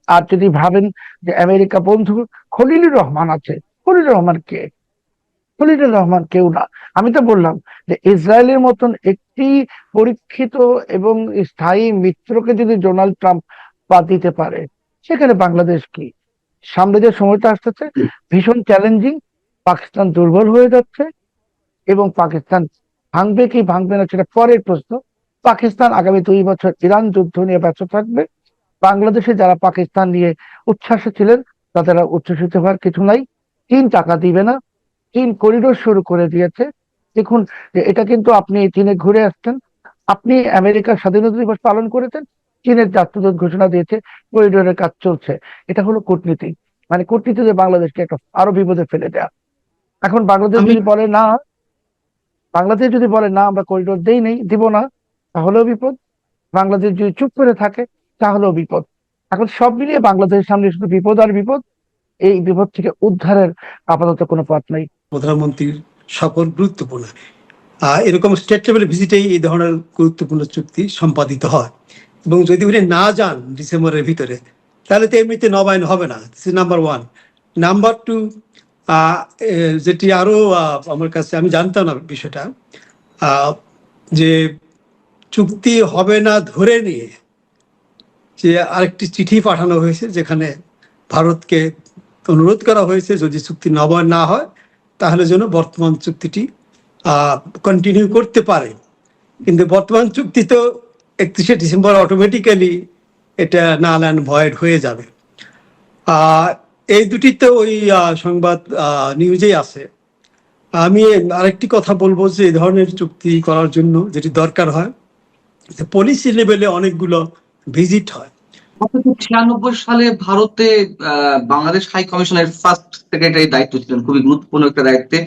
আর যদি ভাবেন যে আমেরিকা বন্ধু, খলিলুর রহমান আছে। খলিলুর রহমান কে? খলিলুর রহমান কেউ না। আমি তো বললাম যে ইসরায়েলের মতন একটি পরীক্ষিত এবং স্থায়ী মিত্রকে যদি ডোনাল্ড ট্রাম্প বাদ দিতে পারে, সেখানে বাংলাদেশ কি? সামনে যে সময়টা আসতেছে ভীষণ চ্যালেঞ্জিং। পাকিস্তান দুর্বল হয়ে যাচ্ছে, এবং পাকিস্তান ভাঙবে কি ভাঙবে না সেটা পরের প্রশ্ন। পাকিস্তান আগামী 2 বছর ইরান যুদ্ধ নিয়ে ব্যস্ত থাকবে। বাংলাদেশে যারা পাকিস্তান নিয়ে উচ্ছ্বাসে ছিলেন, তাদের আর উচ্ছ্বসিত হওয়ার কিছু নাই। চীন টাকা দিবে না। চীন করিডোর শুরু করে দিয়েছে। দেখুন যে এটা কিন্তু আপনি চীনে ঘুরে আসছেন, আপনি আমেরিকার স্বাধীনতা দিবস পালন করেছেন, চীনের রাষ্ট্রদূত ঘোষণা দিয়েছে করিডোরের কাজ চলছে। এটা হলো কূটনীতি, মানে কূটনীতিতে বাংলাদেশকে একটা আরো বিপদে ফেলে দেয়া। এখন বাংলাদেশ আমি যদি বলে না, বাংলাদেশ যদি বলে না আমরা করিডোর দেই নেই দিব না, তাহলেও বিপদ। বাংলাদেশ যদি চুপ করে থাকে, তাহলেও বিপদ। এখন সব মিলিয়ে বাংলাদেশের সামনে শুধু বিপদ আর বিপদ। এই বিপদ থেকে উদ্ধারের আপাতত কোনো পথ নাই। প্রধানমন্ত্রীর সফর গুরুত্বপূর্ণ। এরকম স্টেট লেভেল ভিজিটেই এই ধরনের গুরুত্বপূর্ণ চুক্তি সম্পাদিত হয়, এবং যদি উনি না যান ডিসেম্বরের ভিতরে, তাহলে তো এমনিতে নবায়ন হবে না। Number one. নাম্বার টু, যেটি আরো আমার কাছে, আমি জানতাম না বিষয়টা, যে চুক্তি হবে না ধরে নিয়ে যে আরেকটি চিঠি পাঠানো হয়েছে, যেখানে ভারতকে অনুরোধ করা হয়েছে যদি চুক্তি নবায়ন না হয় তাহলে যেন বর্তমান চুক্তিটি কন্টিনিউ করতে পারে। কিন্তু বর্তমান চুক্তি তো 31শে ডিসেম্বর অটোমেটিক্যালি এটা নাল অ্যান্ড ভয়েড হয়ে যাবে। এই দুটি তো ওই সংবাদ নিউজেই আছে। আমি আরেকটি কথা বলবো যে এই ধরনের চুক্তি করার জন্য যেটি দরকার হয়, পলিসি লেভেলে অনেকগুলো ভিজিট হয়। 1996 সালে ভারতে বাংলাদেশ হাই কমিশনের ফার্স্ট সেক্রেটারি দায়িত্ব ছিলেন, খুবই গুরুত্বপূর্ণ একটা দায়িত্বে।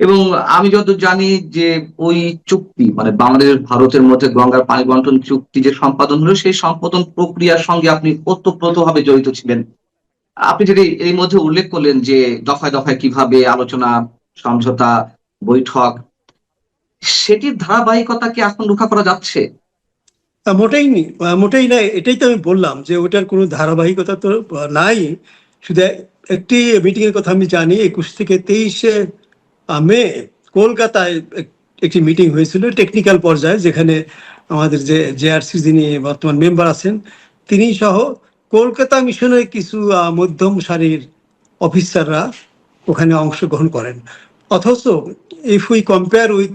এবং আমি যতদূর জানি যে ওই চুক্তি মানে বাংলাদেশ ভারতের মধ্যে গঙ্গার পানি বন্টন চুক্তি যে সম্পাদন হলো, সেই সম্পাদন প্রক্রিয়ার সঙ্গে আপনি ওতপ্রোতভাবে জড়িত ছিলেন। আপনি যেটি এই মধ্যে উল্লেখ করলেন যে দফায় দফায় কিভাবে আলোচনা, সমঝোতা, বৈঠক, সেটির ধারাবাহিকতা কি এখন রক্ষা করা যাচ্ছে? মোটেই নেই, মোটেই নাই। এটাই তো আমি বললাম যে ওটার কোনো ধারাবাহিকতা তো নাই। শুধু একটি মিটিং এর কথা আমি জানি, 21 থেকে 23শে মে কলকাতায় একটি মিটিং হয়েছিল টেকনিক্যাল পর্যায়ে, যেখানে আমাদের যে জেআরসি যিনি বর্তমান মেম্বার আছেন তিনি সহ কলকাতা মিশনের কিছু মধ্যম সারির অফিসাররা ওখানে অংশগ্রহণ করেন। অথচ if we compare with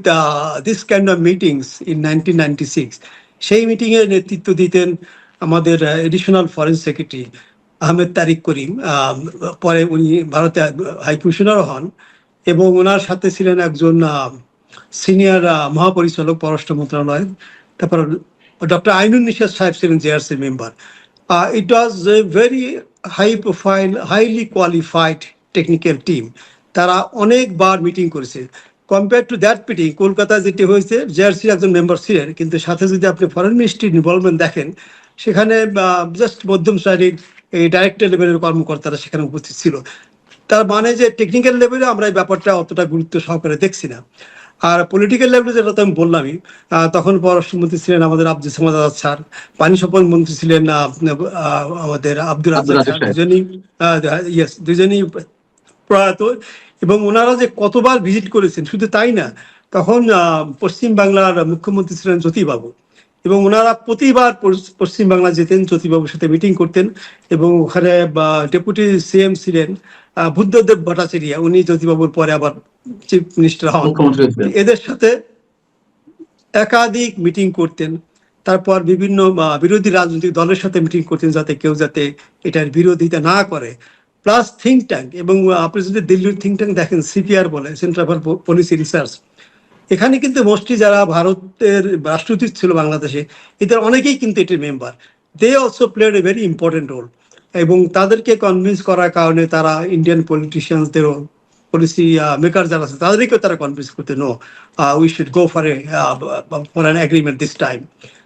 this kind of meetings in 1996, সেই মিটিং এর নেতৃত্ব দিতেন আমাদের এডিশনাল ফরেন সেক্রেটারি আহমেদ তারিক করিম। পরে উনি ভারতে হাই কমিশনার হন, এবং ওনার সাথে ছিলেন একজন সিনিয়র মহাপরিচালক পররাষ্ট্র মন্ত্রণালয়। তারপর ডক্টর আইনুন নিশাত সাহেব ছিলেন JRC member. It was a very high profile, highly qualified technical team. তারা অনেকবার মিটিং করেছে। কম্পেয়ার টু দ্যাট মিটিং, কলকাতায় যেটি হয়েছে, জেআরসির একজন মেম্বার ছিলেন, কিন্তু সাথে যদি আপনি ফরেন মিনিস্ট্রির ইনভলভমেন্ট দেখেন, সেখানে জাস্ট মধ্যম সারির এই ডাইরেক্টর লেভেলের কর্মকর্তারা সেখানে উপস্থিত ছিল। তার মানে যে টেকনিক্যাল লেভেলে আমরা এই ব্যাপারটা অতটা গুরুত্ব সহকারে দেখছি না। আর পলিটিক্যাল লেভেলে যেটা তো আমি বললামই, তখন পররাষ্ট্রমন্ত্রী ছিলেন আমাদের আব্দুল সামাদ আজাদ স্যার, পানি সম্পদ মন্ত্রী ছিলেন আমাদের আব্দুল রাজ্জাক স্যার। দুজনই প্রয়াত। এবং ওনারা যে কতবার ভিজিট করেছেন, শুধু তাই না, তখন পশ্চিম বাংলার মুখ্যমন্ত্রী ছিলেন জ্যোতিবাবু, এবং ওনারা প্রতিবার পশ্চিম বাংলা যেতেন, জ্যোতিবাবুর সাথে মিটিং করতেন। এবং ওখানে ডেপুটি সিএম ছিলেন বুদ্ধদেব ভট্টাচার্য, উনি জ্যোতিবাবুর পরে আবার চিফ মিনিস্টার হন। এদের সাথে একাধিক মিটিং করতেন। তারপর বিভিন্ন বিরোধী রাজনৈতিক দলের সাথে মিটিং করতেন, যাতে কেউ যাতে এটার বিরোধিতা না করে। প্লাস থিঙ্ক ট্যাঙ্ক, এবং আপনি যদি দিল্লির থিঙ্ক ট্যাঙ্ক দেখেন, সিপিআর বলে, সেন্টার ফর পলিসি রিসার্চ, এখানে কিন্তু মোস্টলি যারা ভারতের রাষ্ট্রদূত ছিল বাংলাদেশে, এদের অনেকেই কিন্তু এটির member. They also played a very important role. এবং তাদেরকে কনভিন্স করার কারণে তারা ইন্ডিয়ান পলিটিশিয়ানসদেরও, পলিসি মেকার যারা আছে তাদেরকেও তারা কনভিন্স করতে, no we should go for an agreement this time.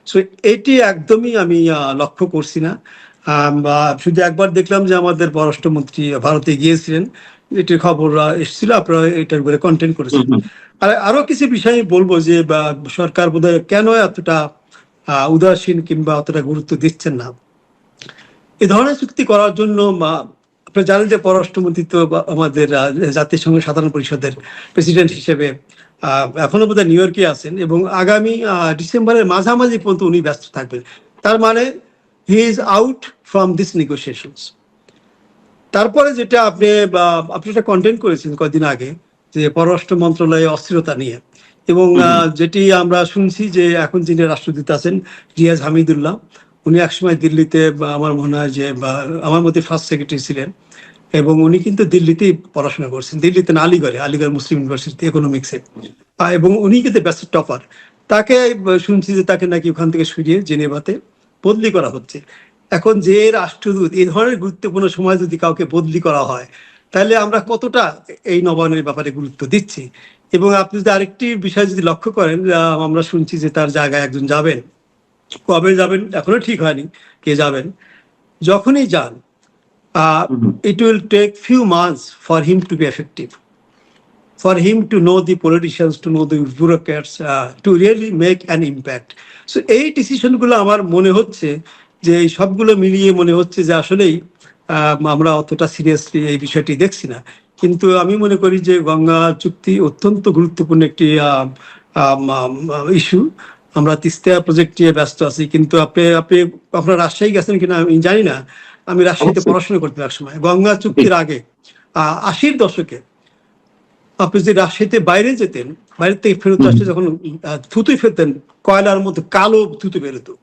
So এটি একদমই আমি লক্ষ্য করছি না। শুধু একবার দেখলাম যে আমাদের পররাষ্ট্রমন্ত্রী ভারতে গিয়েছিলেন, এটির খবর এসেছিল, আপনারা এটার উপরে কন্টেন্ট করেছেন। আর আরো কিছু বিষয় বলবো যে সরকার বোধহয় কেন এতটা উদাসীন কিংবা অতটা গুরুত্ব দিচ্ছেন না এ ধরনের চুক্তি করার জন্য। আপনারা জানেন যে পররাষ্ট্রমন্ত্রী তো আমাদের জাতিসংঘের সাধারণ পরিষদের প্রেসিডেন্ট হিসেবে এখনো বোধহয় নিউ ইয়র্কে আছেন, এবং আগামী ডিসেম্বরের মাঝামাঝি পর্যন্ত উনি ব্যস্ত থাকবেন। তার মানে he is out from this negotiations. তারপরে যেটা আপনি একটা কন্টেন্ট করেছেন কয়েকদিন আগে, যে পররাষ্ট্র মন্ত্রণালয়ে অস্থিরতা নিয়ে, এবং যেটি আমরা শুনছি যে এখন যিনি রাষ্ট্রদূত আছেন রিয়াজ হামিদুল্লাহ, উনি একসময় দিল্লিতে, আমার মনে হয় যে আমার মতে ফার্স্ট সেক্রেটারি ছিলেন, এবং উনি কিন্তু দিল্লিতেই পড়াশোনা করছেন, দিল্লিতে না, আলিগড়ে, আলিগড় মুসলিম ইউনিভার্সিটি ইকোনমিক্সে। এবং উনি কিন্তু বেস্ট টপার। তাকে শুনছি যে তাকে নাকি ওখান থেকে সরিয়ে জেনেভাতে বদলি করা হচ্ছে। এখন যে রাষ্ট্রদূত এই ধরনের গুরুত্বপূর্ণ সময় যদি কাউকে বদলি করা হয়, তাহলে আমরা কতটা এই নবায়নের ব্যাপারে গুরুত্ব দিচ্ছি। এবং আপনি যদি আরেকটি বিষয় যদি লক্ষ্য করেন, আমরা শুনছি যে তার জায়গায় একজন যাবেন। কবে যাবেন এখনো ঠিক হয়নি কে যাবেন। যখনই যান, it will take few months for him to be effective, for him to know the politicians, to know the bureaucrats, to really make an impact. So এই ডিসিশনগুলো আমার মনে হচ্ছে যে এই সবগুলো মিলিয়ে মনে হচ্ছে যে আসলেই আমরা অতটা সিরিয়াসলি এই বিষয়টি দেখছি না। কিন্তু আমি মনে করি যে গঙ্গা চুক্তি অত্যন্ত গুরুত্বপূর্ণ একটি ইস্যু। আমরা তিস্তা প্রজেক্ট নিয়ে ব্যস্ত আছি, কিন্তু আপনার রাজশাহী গেছেন কিনা আমি জানি না। আমি রাজশাহীতে অবশ্যই। পড়াশোনা করতে এক সময় গঙ্গা চুক্তির আগে 80-র দশকে আপনি যদি রাজশাহীতে বাইরে যেতেন, বাইরে থেকে ফেরত আসতে যখন থুতু ফেলতেন, কয়লার মধ্যে কালো থুতু বেরোতো।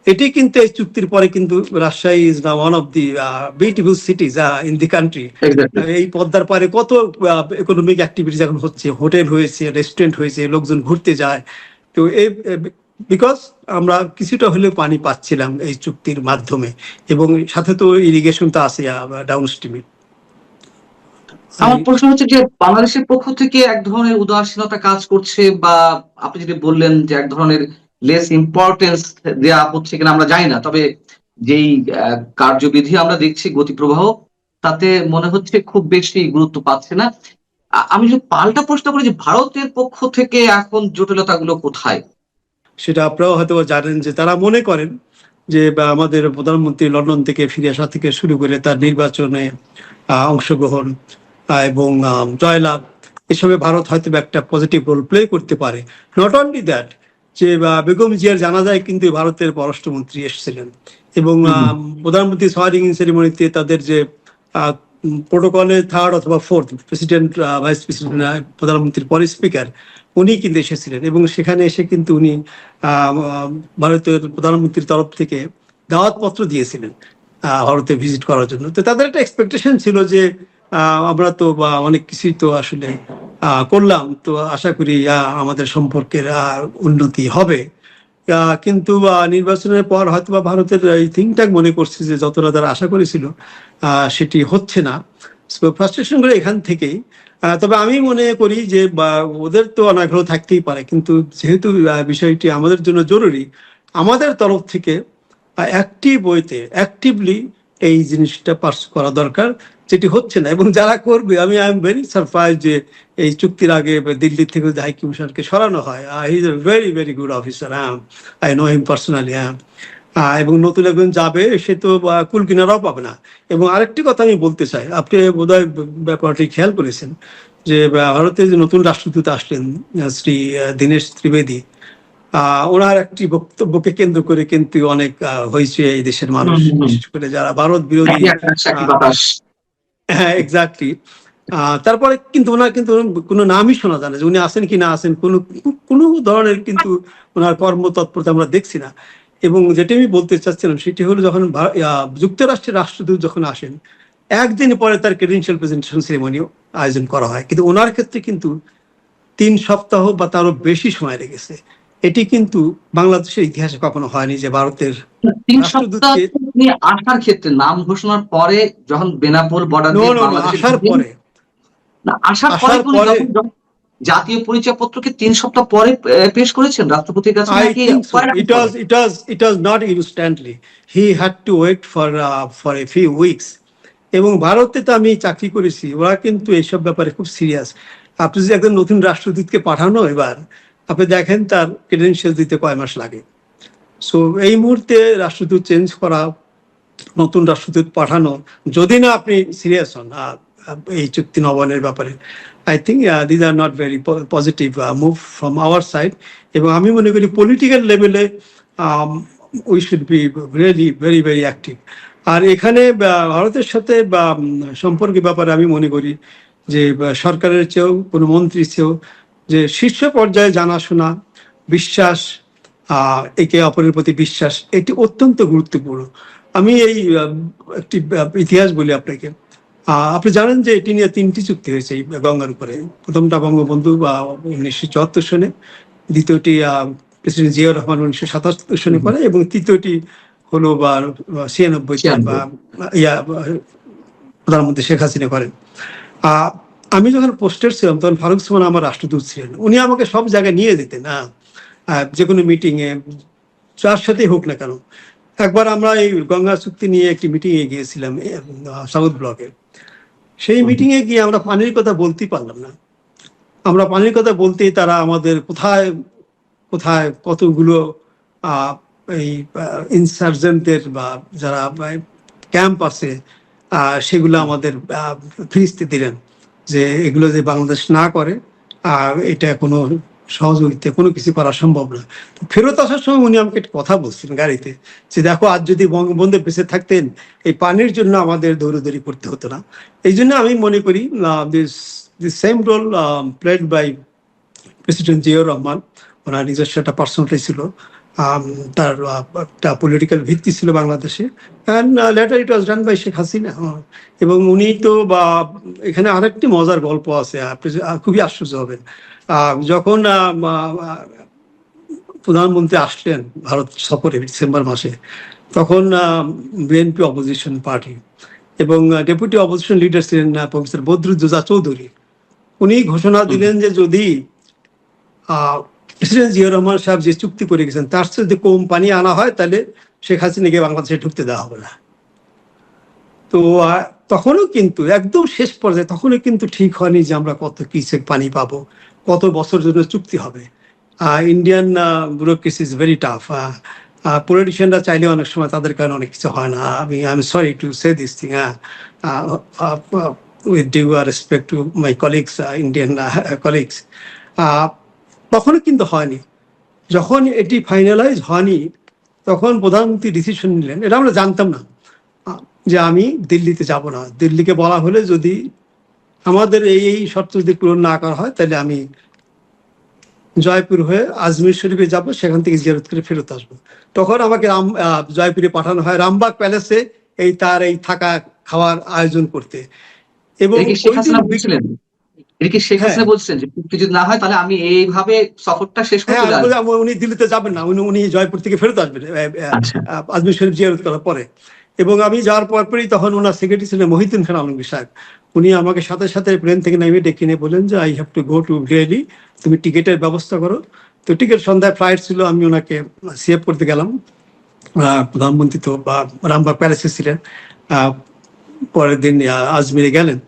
এটি কিন্তু এই চুক্তির পরে কিন্তু Rajshahi is now one of the beautiful cities in the country. এই পদ্মার পারে কত ইকোনমিক অ্যাক্টিভিটিস এখন হচ্ছে, হোটেল হয়েছে, রেস্টুরেন্ট হয়েছে, লোকজন ঘুরতে যায়। তো এই বিকজ আমরা কিছুটা হলেও পানি পাচ্ছিলাম এই চুক্তির মাধ্যমে, এবং সাথে তো ইরিগেশন তো আছে ডাউন স্ট্রিমে। আমার প্রশ্ন হচ্ছে যে বাংলাদেশের পক্ষ থেকে এক ধরনের উদাসীনতা কাজ করছে, বা আপনি যেটা বললেন যে এক ধরনের লেস ইম্পর্টেন্স দেওয়া হচ্ছে কিনা আমরা জানি না, তবে যেই কার্যবিধি আমরা দেখছি, গতি প্রবাহ, তাতে মনে হচ্ছে খুব বেশি গুরুত্ব পাচ্ছে না। আমি যদি পাল্টা প্রশ্ন করি যে ভারতের পক্ষ থেকে এখন জটিলতাগুলো কোথায়? সেটা আপনারাও হয়তো জানেন যে তারা মনে করেন যে আমাদের প্রধানমন্ত্রী লন্ডন থেকে ফিরে আসা থেকে শুরু করে তার নির্বাচনে অংশগ্রহণ এবং জয়লাভ, এসবে ভারত হয়তো একটা পজিটিভ রোল প্লে করতে পারে। নট অনলি দ্যাট, যে বেগম জিয়ার জানাজায় কিন্তু ভারতের পররাষ্ট্রমন্ত্রী এসেছিলেন, এবং প্রধানমন্ত্রী সোয়ারিং সেরিমনিতে তাদের যে প্রোটোকলে 3rd অথবা 4th প্রেসিডেন্ট, ভাইস প্রেসিডেন্ট, প্রধানমন্ত্রীর পরে স্পিকার, উনি কিন্তু এসেছিলেন। এবং সেখানে এসে কিন্তু উনি ভারতের প্রধানমন্ত্রীর তরফ থেকে দাওয়াতপত্র দিয়েছিলেন ভারতে ভিজিট করার জন্য। তো তাদের একটা এক্সপেকটেশন ছিল যে আমরা তো অনেক কিছুই তো আসলে করলাম, তো আশা করি আমাদের সম্পর্কের উন্নতি হবে। কিন্তু নির্বাচনের পর হয়তো বা ভারতের এই থিঙ্ক ট্যাঙ্ক মনে করছে যে যতটা তারা আশা করেছিল সেটি হচ্ছে না। ফ্রাস্ট্রেশন গুলো এখান থেকেই। তবে আমি মনে করি যে ওদের তো অনাগ্রহ থাকতেই পারে, কিন্তু যেহেতু বিষয়টি আমাদের জন্য জরুরি, আমাদের তরফ থেকে অ্যাক্টিভলি এই জিনিসটা পার্সু করা দরকার, যেটি হচ্ছে না। এবং যারা করবে, আমি আই এম ভেরি সারপ্রাইজ যে এই চুক্তির আগে দিল্লি থেকে হাই কমিশনারকে সরানো হয়। He is a very very good officer, I know him personally. এবং নতুন একজন যাবে, সে তো কুল কিনারাও পাবে না। এবং আরেকটি কথা আমি বলতে চাই, আপনি বোধহয় ব্যাপারটি খেয়াল করেছেন যে ভারতের যে নতুন রাষ্ট্রদূত আসলেন শ্রী দীনেশ ত্রিবেদী, ওনার একটি বক্তব্যকে কেন্দ্র করে কিন্তু অনেক হয়েছে এই দেশের মানুষ, বিশেষ করে যারা ভারত বিরোধী। হ্যাঁ, এক্স্যাক্টলি। তারপরে কিন্তু ওনার কিন্তু কোনো নামই শোনা যায় না যে উনি আসেন কি না আসেন, কোনো ধরনের কিন্তু ওনার কর্মতৎপরতা আমরা দেখছি না। এবং যেটা আমি বলতে চাচ্ছিলাম সেটি হলো, যখন যুক্তরাষ্ট্রের রাষ্ট্রদূত যখন আসেন, একদিন পরে তার ক্রেডেনশিয়াল প্রেজেন্টেশন সেরেমনি আয়োজন করা হয়, কিন্তু ওনার ক্ষেত্রে কিন্তু 3 সপ্তাহ বা তারও বেশি সময় লেগেছে। এটি কিন্তু বাংলাদেশের ইতিহাসে কখনো হয়নি যে ভারতের 3 সপ্তাহ আসার ক্ষেত্রে, নাম ঘোষণার পরে, যখন বেনাপোল বর্ডার দিয়ে আসার পরে, আসার পরে জাতীয় পরিচয়পত্রকে 3 সপ্তাহ পরে পেশ করেছেন রাষ্ট্রপতির কাছে নাকি? It was not instantly. He had to wait for a few weeks. এবং ভারতে তো আমি চাকরি করেছি, ওরা কিন্তু এইসব ব্যাপারে খুব সিরিয়াস। আপনি যদি একজন নতুন রাষ্ট্রদূতকে পাঠানো, এবার আপনি দেখেন তার ক্রেডেনশিয়াল দিতে কয় মাস লাগে। সো এই মুহূর্তে রাষ্ট্রদূত চেঞ্জ করা, নতুন রাষ্ট্রদূত পাঠানো, যদি না আপনি সিরিয়াস হন এই চুক্তি নবায়নের ব্যাপারে, I think these are not very positive move from our side. এবং আমি মনে করি পলিটিক্যাল লেভেলে we should be really very very active. আর এখানে ভারতের সাথে সম্পর্কের ব্যাপারে আমি মনে করি যে সরকারের চেয়েও, কোনো মন্ত্রীর চেয়েও, যে শীর্ষ পর্যায়ে জানাশোনা, বিশ্বাস, একে অপরের প্রতি বিশ্বাস, এটি অত্যন্ত গুরুত্বপূর্ণ। আমি এই একটি ইতিহাস বলি আপনাকে। আপনি জানেন যে এটি নিয়ে 3টি চুক্তি হয়েছে এই গঙ্গার উপরে। প্রথমটা বঙ্গবন্ধু 1974 সনে, দ্বিতীয়টি প্রেসিডেন্ট জিয়াউর রহমান 1977 সনে করে, এবং তৃতীয়টি হলো 96-তে বা 96 ইয়া প্রধানমন্ত্রী শেখ হাসিনা করেন। আহ, আমি যখন পোস্টেড ছিলাম তখন ফারুক সুমন আমার রাষ্ট্রদূত ছিলেন। উনি আমাকে সব জায়গায় নিয়ে যেতেন, যে কোনো মিটিং এ যার সাথেই হোক না কেন। একবার আমরা এই গঙ্গা চুক্তি নিয়ে একটি মিটিং এ গিয়েছিলাম সাউথ ব্লকে। সেই মিটিং এ গিয়ে আমরা পানির কথা বলতেই পারলাম না। আমরা পানির কথা বলতেই তারা আমাদের কোথায় কোথায় কতগুলো এই ইনসার্জেন্টের বা যারা ক্যাম্প আছে সেগুলো আমাদের ফিরিস্তি দিলেন, যে এগুলো যে বাংলাদেশ না করে এটা কোনো সহযোগিতা কোনো কিছু করা সম্ভব না। ফেরত আসার সময় উনি আমাকে একটা কথা বলছিলেন গাড়িতে, যে দেখো আজ যদি বঙ্গবন্ধু বেঁচে থাকতেন এই পানির জন্য আমাদের দৌড়দৌড়ি করতে হতো না। এই জন্য আমি মনে করি this same role played by president Ziaur Rahman. ওনার নিজস্ব একটা পার্সোনালিটি ছিল, তার একটা পলিটিক্যাল ভিত্তি ছিল বাংলাদেশে, and later it was done by Sheikh Hasina. এবং উনি তো এখানে আরেকটি মজার গল্প আছে, আপনি খুবই আশ্চর্য হবেন। যখন প্রধানমন্ত্রী আসলেন ভারত সফরে ডিসেম্বর মাসে, তখন বিএনপি অপোজিশন পার্টি এবং ডেপুটি অপোজিশন লিডার ছিলেন প্রফেসর বদরুদ্দোজা চৌধুরী। উনি ঘোষণা দিলেন যে যদি প্রেসিডেন্ট জিয়াউর রহমান সাহেব যে চুক্তি করে গেছেন তার সাথে যদি কম পানি আনা হয় তাহলে শেখ হাসিনাকে বাংলাদেশে ঢুকতে দেওয়া হবে না। তো তখনও কিন্তু একদম শেষ পর্যায়ে তখনও কিন্তু ঠিক হয়নি যে আমরা কত কিউসেক পানি পাবো, কত বছর জন্য চুক্তি হবে। Indian bureaucracy is very tough. পলিটিশিয়ানরা চাইলে অনেক সময় তাদের কারণে অনেক কিছু হয় না। I am sorry to say this thing, with due respect to my colleagues, Indian colleagues. তখনও কিন্তু হয়নি। যখন এটি ফাইনালাইজ হয়নি তখন প্রধানমন্ত্রী ডিসিশন নিলেন, এটা আমরা জানতাম না, যে আমি দিল্লিতে যাব না। দিল্লিকে বলা হলে যদি আমাদের এই শর্ত যদি পূরণ না করা হয় তাহলে আমি জয়পুর হয়ে আজমির শরীফে যাব, সেখান থেকে জিয়ারত করে ফেরত আসবো। তখন আমাকে জয়পুরে পাঠানো হয় রামবাগ প্যালেসে তার থাকা খাওয়ার আয়োজন করতে। এবং শেখ হাসিনা বলছিলেন, এটা কি শেখ হাসিনা বলছেন যে চুক্তি যদি না হয় তাহলে আমি এইভাবে সফরটা শেষ করে চলে আসবো? উনি দিল্লিতে যাবেন না, উনি জয়পুর থেকে ফেরত আসবেন আচ্ছা। আজমির শরীফ জিয়ারত করার পরে। এবং আমি যাওয়ার পরই তখন ওনার সেক্রেটারি ছিলেন মহিউদ্দিন খান আলমগীর সাহেব। উনি আমাকে সাথে সাথে প্লেন থেকে নেমে ডেকে নিয়ে বলেন যে I have to go to Delhi, তুমি টিকিটের ব্যবস্থা করো। তো টিকিট সন্ধ্যায় ফ্লাইট ছিল, আমি ওনাকে সিএফ করতে গেলাম। প্রধানমন্ত্রী তো রামবাগ প্যালেসে ছিলেন। পরের দিন আজমিরে গেলেন।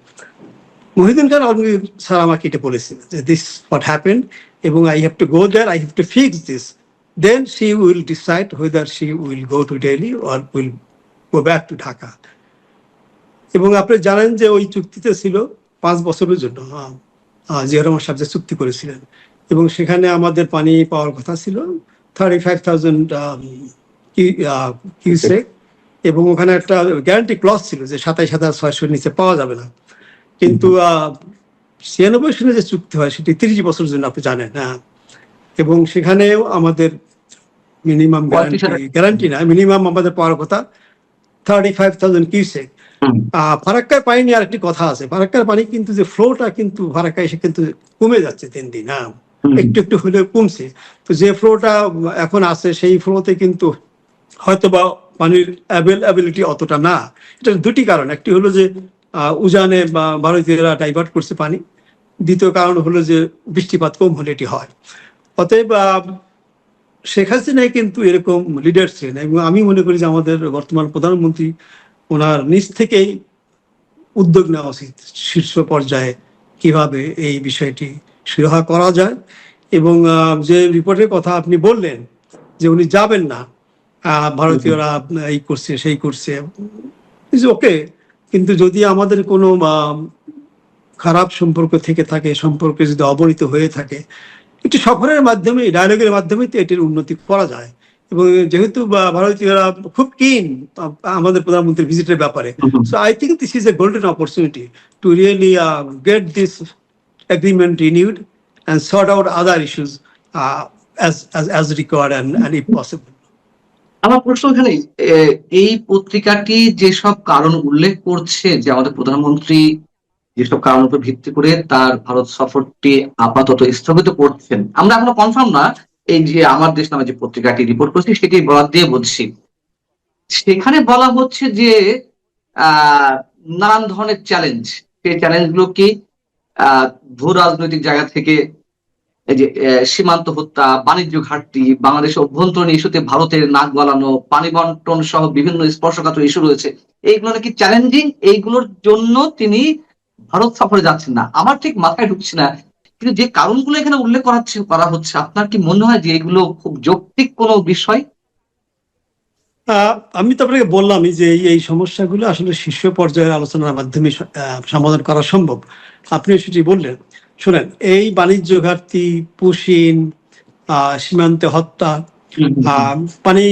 মহিউদ্দিন খান আলমগীর স্যার আমাকে এটা বলেছিলেন যে দিস হোয়াট হ্যাপেন্ড, এবং I have to go there, I have to fix this, then she will decide whether she will go to Delhi or will go back to Dhaka. এবং আপনি জানেন যে ওই চুক্তিতে ছিল 5 বছরের জন্য জিয়াউর রহমান সাহেব যে চুক্তি করেছিলেন, এবং সেখানে আমাদের পানি পাওয়ার কথা ছিল 35,000 কিউসেক, এবং ওখানে একটা গ্যারান্টি ক্লজ ছিল যে 27,600 নিচে পাওয়া যাবে না। কিন্তু 96 সনে যে চুক্তি হয় সেটি 30 বছরের জন্য, আপনি জানেন। এবং সেখানেও আমাদের মিনিমাম গ্যারান্টি না, মিনিমাম আমাদের পাওয়ার কথা 35,000 কিউসেক। ফারাক্কার পানি নিয়ে আরেকটি কথা আছে, ফারাক্কার পানি কিন্তু যে ফ্লোটা কিন্তু ফারাক্কা এসে কিন্তু কমে যাচ্ছে দিন দিন, একটু একটু হলেও কমছে। তো যে ফ্লোটা এখন আছে সেই ফ্লোতে কিন্তু হয়তো বা পানির অ্যাভেলেবিলিটি অতটা না। এটা দুটি কারণ, একটি হলো যে উজানে বা ভারতীয়রা ডাইভার্ট করছে পানি, দ্বিতীয় কারণ হলো যে বৃষ্টিপাত কম হলে এটি হয়। অতএব শেখ হাসিনাই কিন্তু এরকম লিডার ছিলেন, এবং আমি মনে করি যে আমাদের বর্তমান প্রধানমন্ত্রী ওনার নিজ থেকেই উদ্যোগ নেওয়া উচিত শীর্ষ পর্যায়ে কিভাবে এই বিষয়টি সুরাহা করা যায়। এবং যে রিপোর্টের কথা আপনি বললেন যে উনি যাবেন না, ভারতীয়রা এই করছে সেই করছে, ওকে, কিন্তু যদি আমাদের কোনো খারাপ সম্পর্ক থেকে থাকে, সম্পর্কে যদি অবনীত হয়ে থাকে, একটি সফরের মাধ্যমে ডায়ালগের মাধ্যমে তো এটির উন্নতি করা যায়। এবং যেহেতু ভারতীয়রা খুব কিন আমাদের প্রধানমন্ত্রীর ভিজিটের ব্যাপারে, so I think this is a golden opportunity to really get this agreement renewed and sort out other issues as required and if possible. আমার প্রশ্ন এখানে এই পত্রিকাটি যেসব কারণ উল্লেখ করছে যে আমাদের প্রধানমন্ত্রী যেসব কারণের উপর ভিত্তি করে তার ভারত সফরটি আপাতত স্থগিত করছেন, আমরা এখনো কনফার্ম না। এই যে আমার দেশ নামে যে পত্রিকাটি রিপোর্ট করছি সেটি বরাদ দিয়ে বলছি, সেখানে বলা হচ্ছে যে আহ নানান ধরনের চ্যালেঞ্জ, সেই চ্যালেঞ্জ গুলো কি ভূ রাজনৈতিক জায়গা থেকে এই যে সীমান্ত হত্যা, বাণিজ্য ঘাটতি, বাংলাদেশের অভ্যন্তরীণ ইস্যুতে ভারতের নাক গলানো, পানি বন্টন সহ বিভিন্ন স্পর্শকাতর ইস্যু রয়েছে, এইগুলো নাকি চ্যালেঞ্জিং, এইগুলোর জন্য তিনি ভারত সফরে যাচ্ছেন না। আমার ঠিক মাথায় ঢুকছে না, কিন্তু যে কারণগুলো এখানে উল্লেখ করা হচ্ছে, আপনার কি মনে হয় যে এগুলো খুব যৌক্তিক কোনো বিষয়? আমি তো আপনাকে বললামই যে এই সমস্যাগুলো আসলে শীর্ষ পর্যায়ের আলোচনার মাধ্যমে সমাধান করা সম্ভব। আপনিও সেটি বললেন। শোনেন, এই বাণিজ্য ঘাটতি, পুশিন, সীমান্তে হত্যা, পানি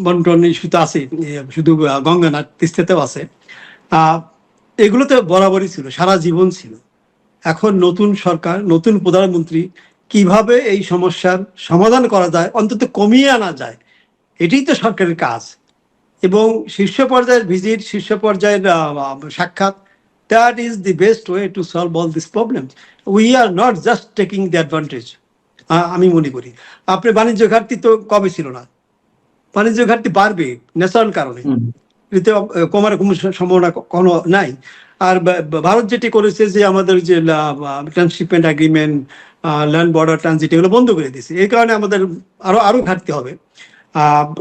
বন্টন ইস্যুতে আছে, শুধু গঙ্গা না, তিস্তাতেও আছে। এগুলো তো বরাবরই ছিল, সারা জীবন ছিল। এখন নতুন সরকার, নতুন প্রধানমন্ত্রী কিভাবে এই সমস্যার সমাধান করা যায়, অন্তত কমিয়ে আনা যায়, এটাই তো সরকারের কাজ। এবং শীর্ষ পর্যায়ের ভিজিট, শীর্ষ পর্যায়ের সাক্ষাৎ, that is the best way to solve all this problem. We are not just taking the advantage. আমি মনে করি আপনার বাণিজ্য ঘাটতি তো কবে ছিল না, বাণিজ্য ঘাটতি বাড়বে ন্যাচারাল কারণে, এতে কমার কোনো সম্ভাবনা কোনো নাই। আর ভারত যেটি করেছে যে আমাদের যে transshipment agreement, land border transit, এগুলো বন্ধ করে দিয়েছে। এই কারণে আমাদের আরো ঘাটতি হবে।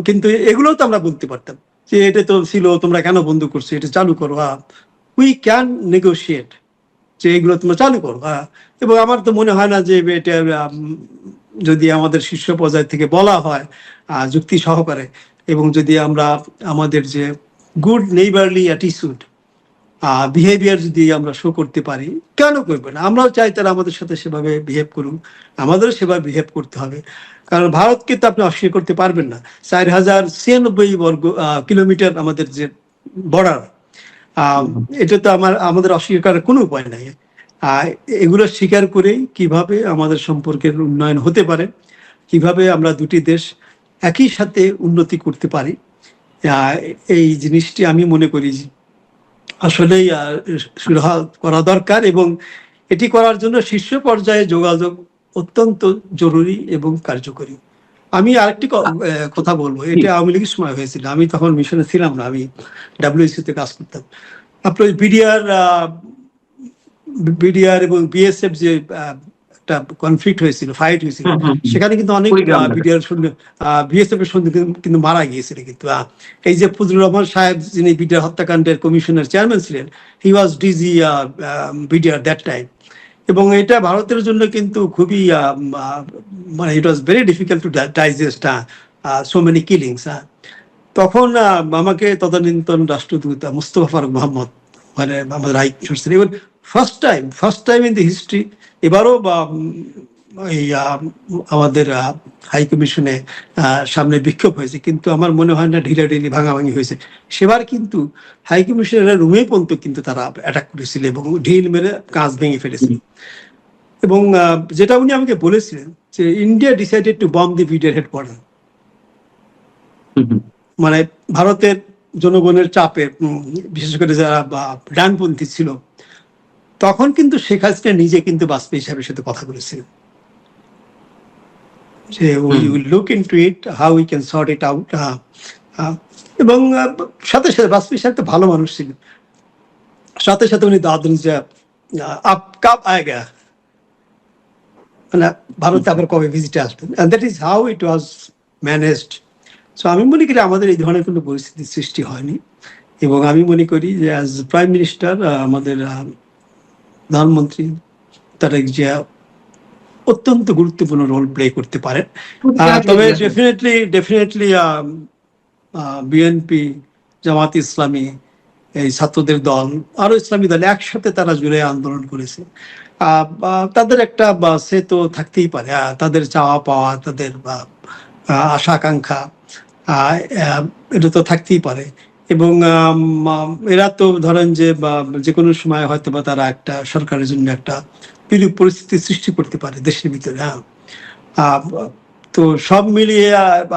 কিন্তু এগুলোও তো আমরা বলতে পারতাম যে এটা তো ছিল, তোমরা কেন বন্ধ করছো, এটা চালু করো। উই ক্যান নেগোশিয়েট যে এগুলো তোমরা চালু করো। এবং আমার তো মনে হয় না যে এটা যদি আমাদের শীর্ষ পর্যায় থেকে বলা হয় যুক্তি সহকারে, এবং যদি আমরা আমাদের যে গুড নেইবারলি অ্যাটিটিউড, বিহেভিয়ার যদি আমরা শো করতে পারি, কেন করবে না? আমরাও চাই তারা আমাদের সাথে সেভাবে বিহেভ করুন, আমাদেরও সেভাবে বিহেভ করতে হবে। কারণ ভারতকে তো আপনি অস্বীকার করতে পারবেন না। 4096 বর্গ কিলোমিটার আমাদের যে বর্ডার, এটা তো আমাদের অস্বীকার করার কোনো উপায় নাই। এগুলো স্বীকার করেই কিভাবে আমাদের সম্পর্কের উন্নয়ন হতে পারে, কিভাবে আমরা দুটি দেশ একই সাথে উন্নতি করতে পারি, এই জিনিসটি আমি মনে করি আসলেই সুরাহা করা দরকার। এবং এটি করার জন্য শীর্ষ পর্যায়ে যোগাযোগ অত্যন্ত জরুরি এবং কার্যকরী। আমি আরেকটি কথা বলবো, এটা আওয়ামী লীগের সময় হয়েছিল, আমি তখন মিশনে ছিলাম না, আমি ডাব্লিউসি তে কাজ করতাম। আপনার বিডিআর এবং বিএসএফ যে একটা কনফ্লিক্ট হয়েছিল, ফাইট হয়েছিল, সেখানে কিন্তু অনেক বিএসএফ এর সঙ্গে কিন্তু মারা গিয়েছিল। কিন্তু এই যে ফজলুর রহমান সাহেব, যিনি বিডিআর হত্যাকাণ্ডের কমিশনের চেয়ারম্যান ছিলেন, he was DG BDR that time. এবং এটা ভারতের জন্য কিন্তু খুবই মানে it was very difficult to digest so many killings. তখন আমাকে তদানীন্তন রাষ্ট্রদূত মুস্তফা ফারুক মোহাম্মদ, মানে আমাদের হাই কমিশনার, এবং first time in the history, এবারও এই আমাদের হাই কমিশনে সামনে বিক্ষোভ হয়েছে, কিন্তু আমার মনে হয় না ঢিলাঢিলি ভাঙাভাঙি হয়েছে। সেবার কিন্তু হাই কমিশনের রুমে পর্যন্ত কিন্তু তারা অ্যাটাক করেছিল এবং ঢিল মেরে কাঁচ ভেঙে ফেলেছিল। এবং যেটা উনি আমাকে বলেছিলেন যে India decided to bomb the BDR headquarter, মানে ভারতের জনগণের চাপে, বিশেষ করে যারা ডানপন্থী ছিল, তখন কিন্তু শেখ হাসিনা নিজে কিন্তু বাজপেয়ী সাহেবের সাথে কথা বলেছিলেন যে we will look into it, how we can sort it out. এবং সাথে সাথে বাজপেয়ী সাহেব তো ভালো মানুষ ছিলেন, সাথে সাথে উনি দাদন যে আপ কাব আয়েগা, মানে ভারতে আবার কবে ভিজিটে আসবেন, and that is how it was managed. So আমি মনে করি আমাদের এই ধরনের কোনো পরিস্থিতির সৃষ্টি হয়নি। এবং আমি মনে করি যে অ্যাজ প্রাইম মিনিস্টার আমাদের প্রধানমন্ত্রী তারেক জিয়া অত্যন্ত গুরুত্বপূর্ণ রোল প্লে করতে পারেন। তবে ডেফিনেটলি বিএনপি, জামাত ইসলামী, এই ছাত্রদের দল, আরো ইসলামী দল একসাথে তারা জুড়ে আন্দোলন করেছে। তাদের একটা সে তো থাকতেই পারে, তাদের চাওয়া পাওয়া, তাদের আশা আকাঙ্ক্ষা, এটা তো থাকতেই পারে। এবং এরা তো ধরেন যে কোনো সময় হয়তো বা তারা একটা সরকারের জন্য একটা বিরূপ পরিস্থিতি সৃষ্টি করতে পারে দেশের ভিতরে। তো তো সব মিলিয়ে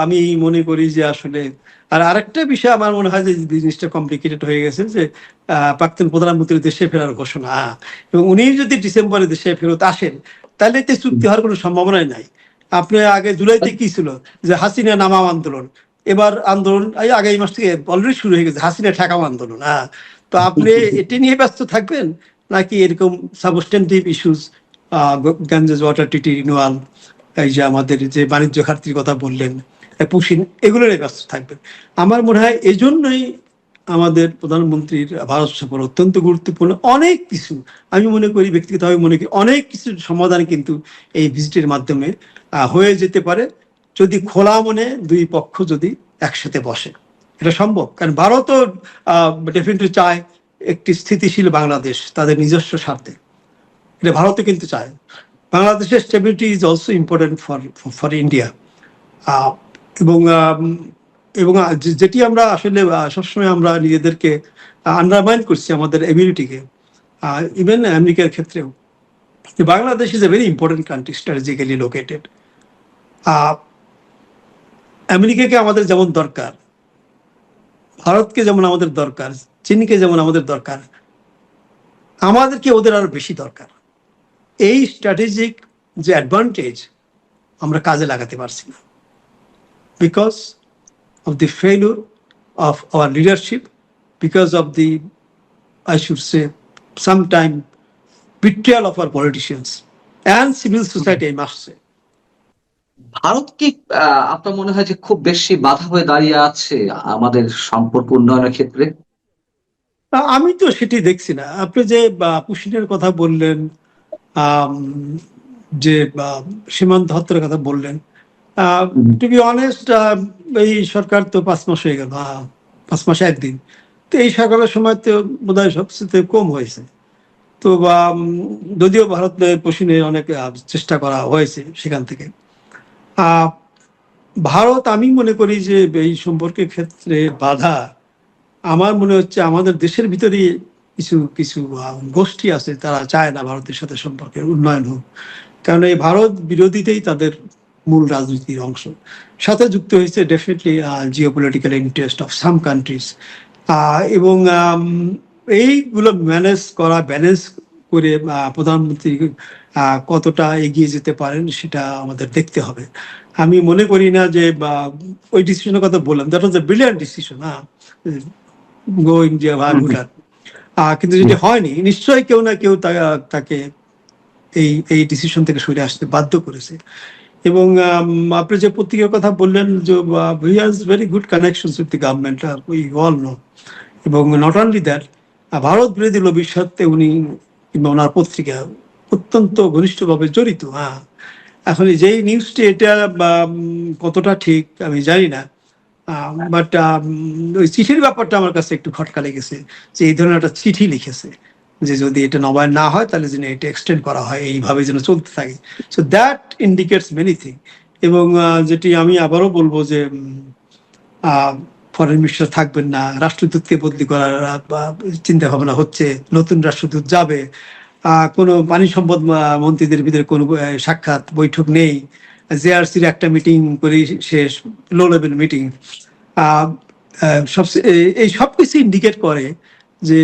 আমি মনে করি যে আসলে আর আরেকটা বিষয় আমার মনে হয় যে জিনিসটা কমপ্লিকেটেড হয়ে গেছে যে প্রাক্তন প্রধানমন্ত্রী দেশে ফেরার ঘোষণা, এবং উনি যদি ডিসেম্বরে দেশে ফেরত আসেন তাহলে তো চুক্তি হওয়ার কোনো সম্ভাবনাই নাই। আপনি আগে জুলাইতে কি ছিল যে হাসিনা নামাম আন্দোলন, এবার আন্দোলন এই আগামী মাস থেকে অলরেডি শুরু হয়ে গেছে হাসিনা ঠেকাও আন্দোলন। তো আপনি এটি নিয়ে ব্যস্ত থাকবেন নাকি এরকম substantive issues, Ganges water treaty renewal, এই যে আমাদের যে বাণিজ্য ঘাটতির কথা বললেন, পুশিন, এগুলো নিয়ে ব্যস্ত থাকবেন? আমার মনে হয় এই জন্যই আমাদের প্রধানমন্ত্রীর ভারত সফর অত্যন্ত গুরুত্বপূর্ণ। অনেক কিছু আমি মনে করি, ব্যক্তিগতভাবে মনে করি অনেক কিছু সমাধান কিন্তু এই ভিজিটের মাধ্যমে হয়ে যেতে পারে, যদি খোলা মনে দুই পক্ষ যদি একসাথে বসে। এটা সম্ভব, কারণ ভারতও ডেফিনেটলি চায় একটি স্থিতিশীল বাংলাদেশ তাদের নিজস্ব স্বার্থে, এটা ভারতও কিন্তু চায়। বাংলাদেশের stability is also important for India. এবং এবং যেটি আমরা আসলে সবসময় আমরা নিজেদেরকে আন্ডারমাইন করছি আমাদের এবিলিটিকে, ইভেন আমেরিকার ক্ষেত্রেও। Bangladesh is a very important country, strategically located. আমেরিকাকে আমাদের যেমন দরকার, ভারতকে যেমন আমাদের দরকার, চীনকে যেমন আমাদের দরকার, আমাদেরকে ওদের আরো বেশি দরকার। এই স্ট্র্যাটেজিক যে অ্যাডভান্টেজ আমরা কাজে লাগাতে পারছি না, because of the failure of our leadership, because of the, I should say, sometime betrayal of our politicians and civil society, I must say. Bharat কি আপনার মনে হয় যে খুব বেশি বাধা হয়ে দাঁড়িয়ে আছে আমাদের সম্পর্ক উন্নয়নের ক্ষেত্রে? আমি তো সেটি দেখছি না। আপনি যে পুশিনের কথা বললেন, যে সীমান্ত হত্যার কথা বললেন, টু বি অনেস্ট, এই সরকার তো 5 মাস হয়ে গেল, 5 মাসে 1 দিন। তো এই সরকারের সময় তো বোধহয় সবচেয়ে কম হয়েছে। তো যদিও ভারত পুশিনে অনেক চেষ্টা করা হয়েছে সেখান থেকে। ভারত, আমি মনে করি যে এই সম্পর্কের ক্ষেত্রে বাধা, আমার মনে হচ্ছে আমাদের দেশের ভিতরেই কিছু কিছু গোষ্ঠী আছে, তারা চায় না ভারতের সাথে সম্পর্কের উন্নয়ন হোক, কারণ এই ভারত বিরোধীতেই তাদের মূল রাজনীতির অংশ। সাথে যুক্ত হয়েছে definitely geopolitical interest of some countries. এবং এইগুলো ম্যানেজ করা, ব্যালেন্স করে প্রধানমন্ত্রী কতটা এগিয়ে যেতে পারেন সেটা আমাদের দেখতে হবে। আমি মনে করি না যে ওই ডিসিশনের কথা বললাম, that was A brilliant decision, go India বা ভুটান। কিন্তু যেটি হয়নি, নিশ্চয়ই কেউ না কেউ তাকে এই ডিসিশন থেকে সরে আসতে বাধ্য করেছে। এবং আপনি যে পত্রিকার কথা বললেন, যে he has very good connections with the government, we all know. এবং নট অনলি দ্যাট, ভারত বিরোধী লবির সাথে উনি কিংবা ওনার পত্রিকা অত্যন্ত ঘনিষ্ঠভাবে জড়িত। এখন যেই নিউজটি, এটা কতটা ঠিক আমি জানি না, বাট ওই চিঠির ব্যাপারটা আমার কাছে একটু খটকা লেগেছে, যে এই ধরনের একটা চিঠি লিখেছে যে যদি এটা নবায়ন না হয় তাহলে যেন এটা এক্সটেন্ড করা হয়, এইভাবে যেন চলতে থাকে। So that indicates many thing. এবং যেটি আমি আবারও বলবো যে ফরেন মিনিস্টার থাকবেন না, রাষ্ট্রদূতকে বদলি করার চিন্তা ভাবনা হচ্ছে, নতুন রাষ্ট্রদূত যাবে, কোনো পানি সম্পদ মন্ত্রীদের ভিতরে কোনো সাক্ষাৎ বৈঠক নেই, জেআরসির একটা মিটিং করে শেষ, লো লেভেল মিটিং। এই সবকিছু ইন্ডিকেট করে যে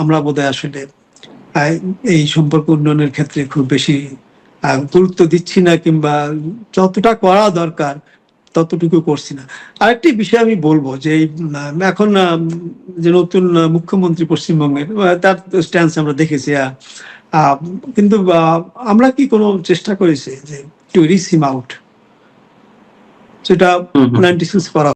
আমরা বোধহয় আসলে এই সম্পর্ক উন্নয়নের ক্ষেত্রে খুব বেশি গুরুত্ব দিচ্ছি না, কিংবা যতটা করা দরকার ততটুকু করছি না। আরেকটি বিষয় আমি বলবো যে এখন যে নতুন মুখ্যমন্ত্রী পশ্চিমবঙ্গের, তার স্ট্যান্স আমরা দেখেছি, কিন্তু আমরা কি কোনো চেষ্টা করেছি যে টু রিচ হিম আউট? সেটা 96 করা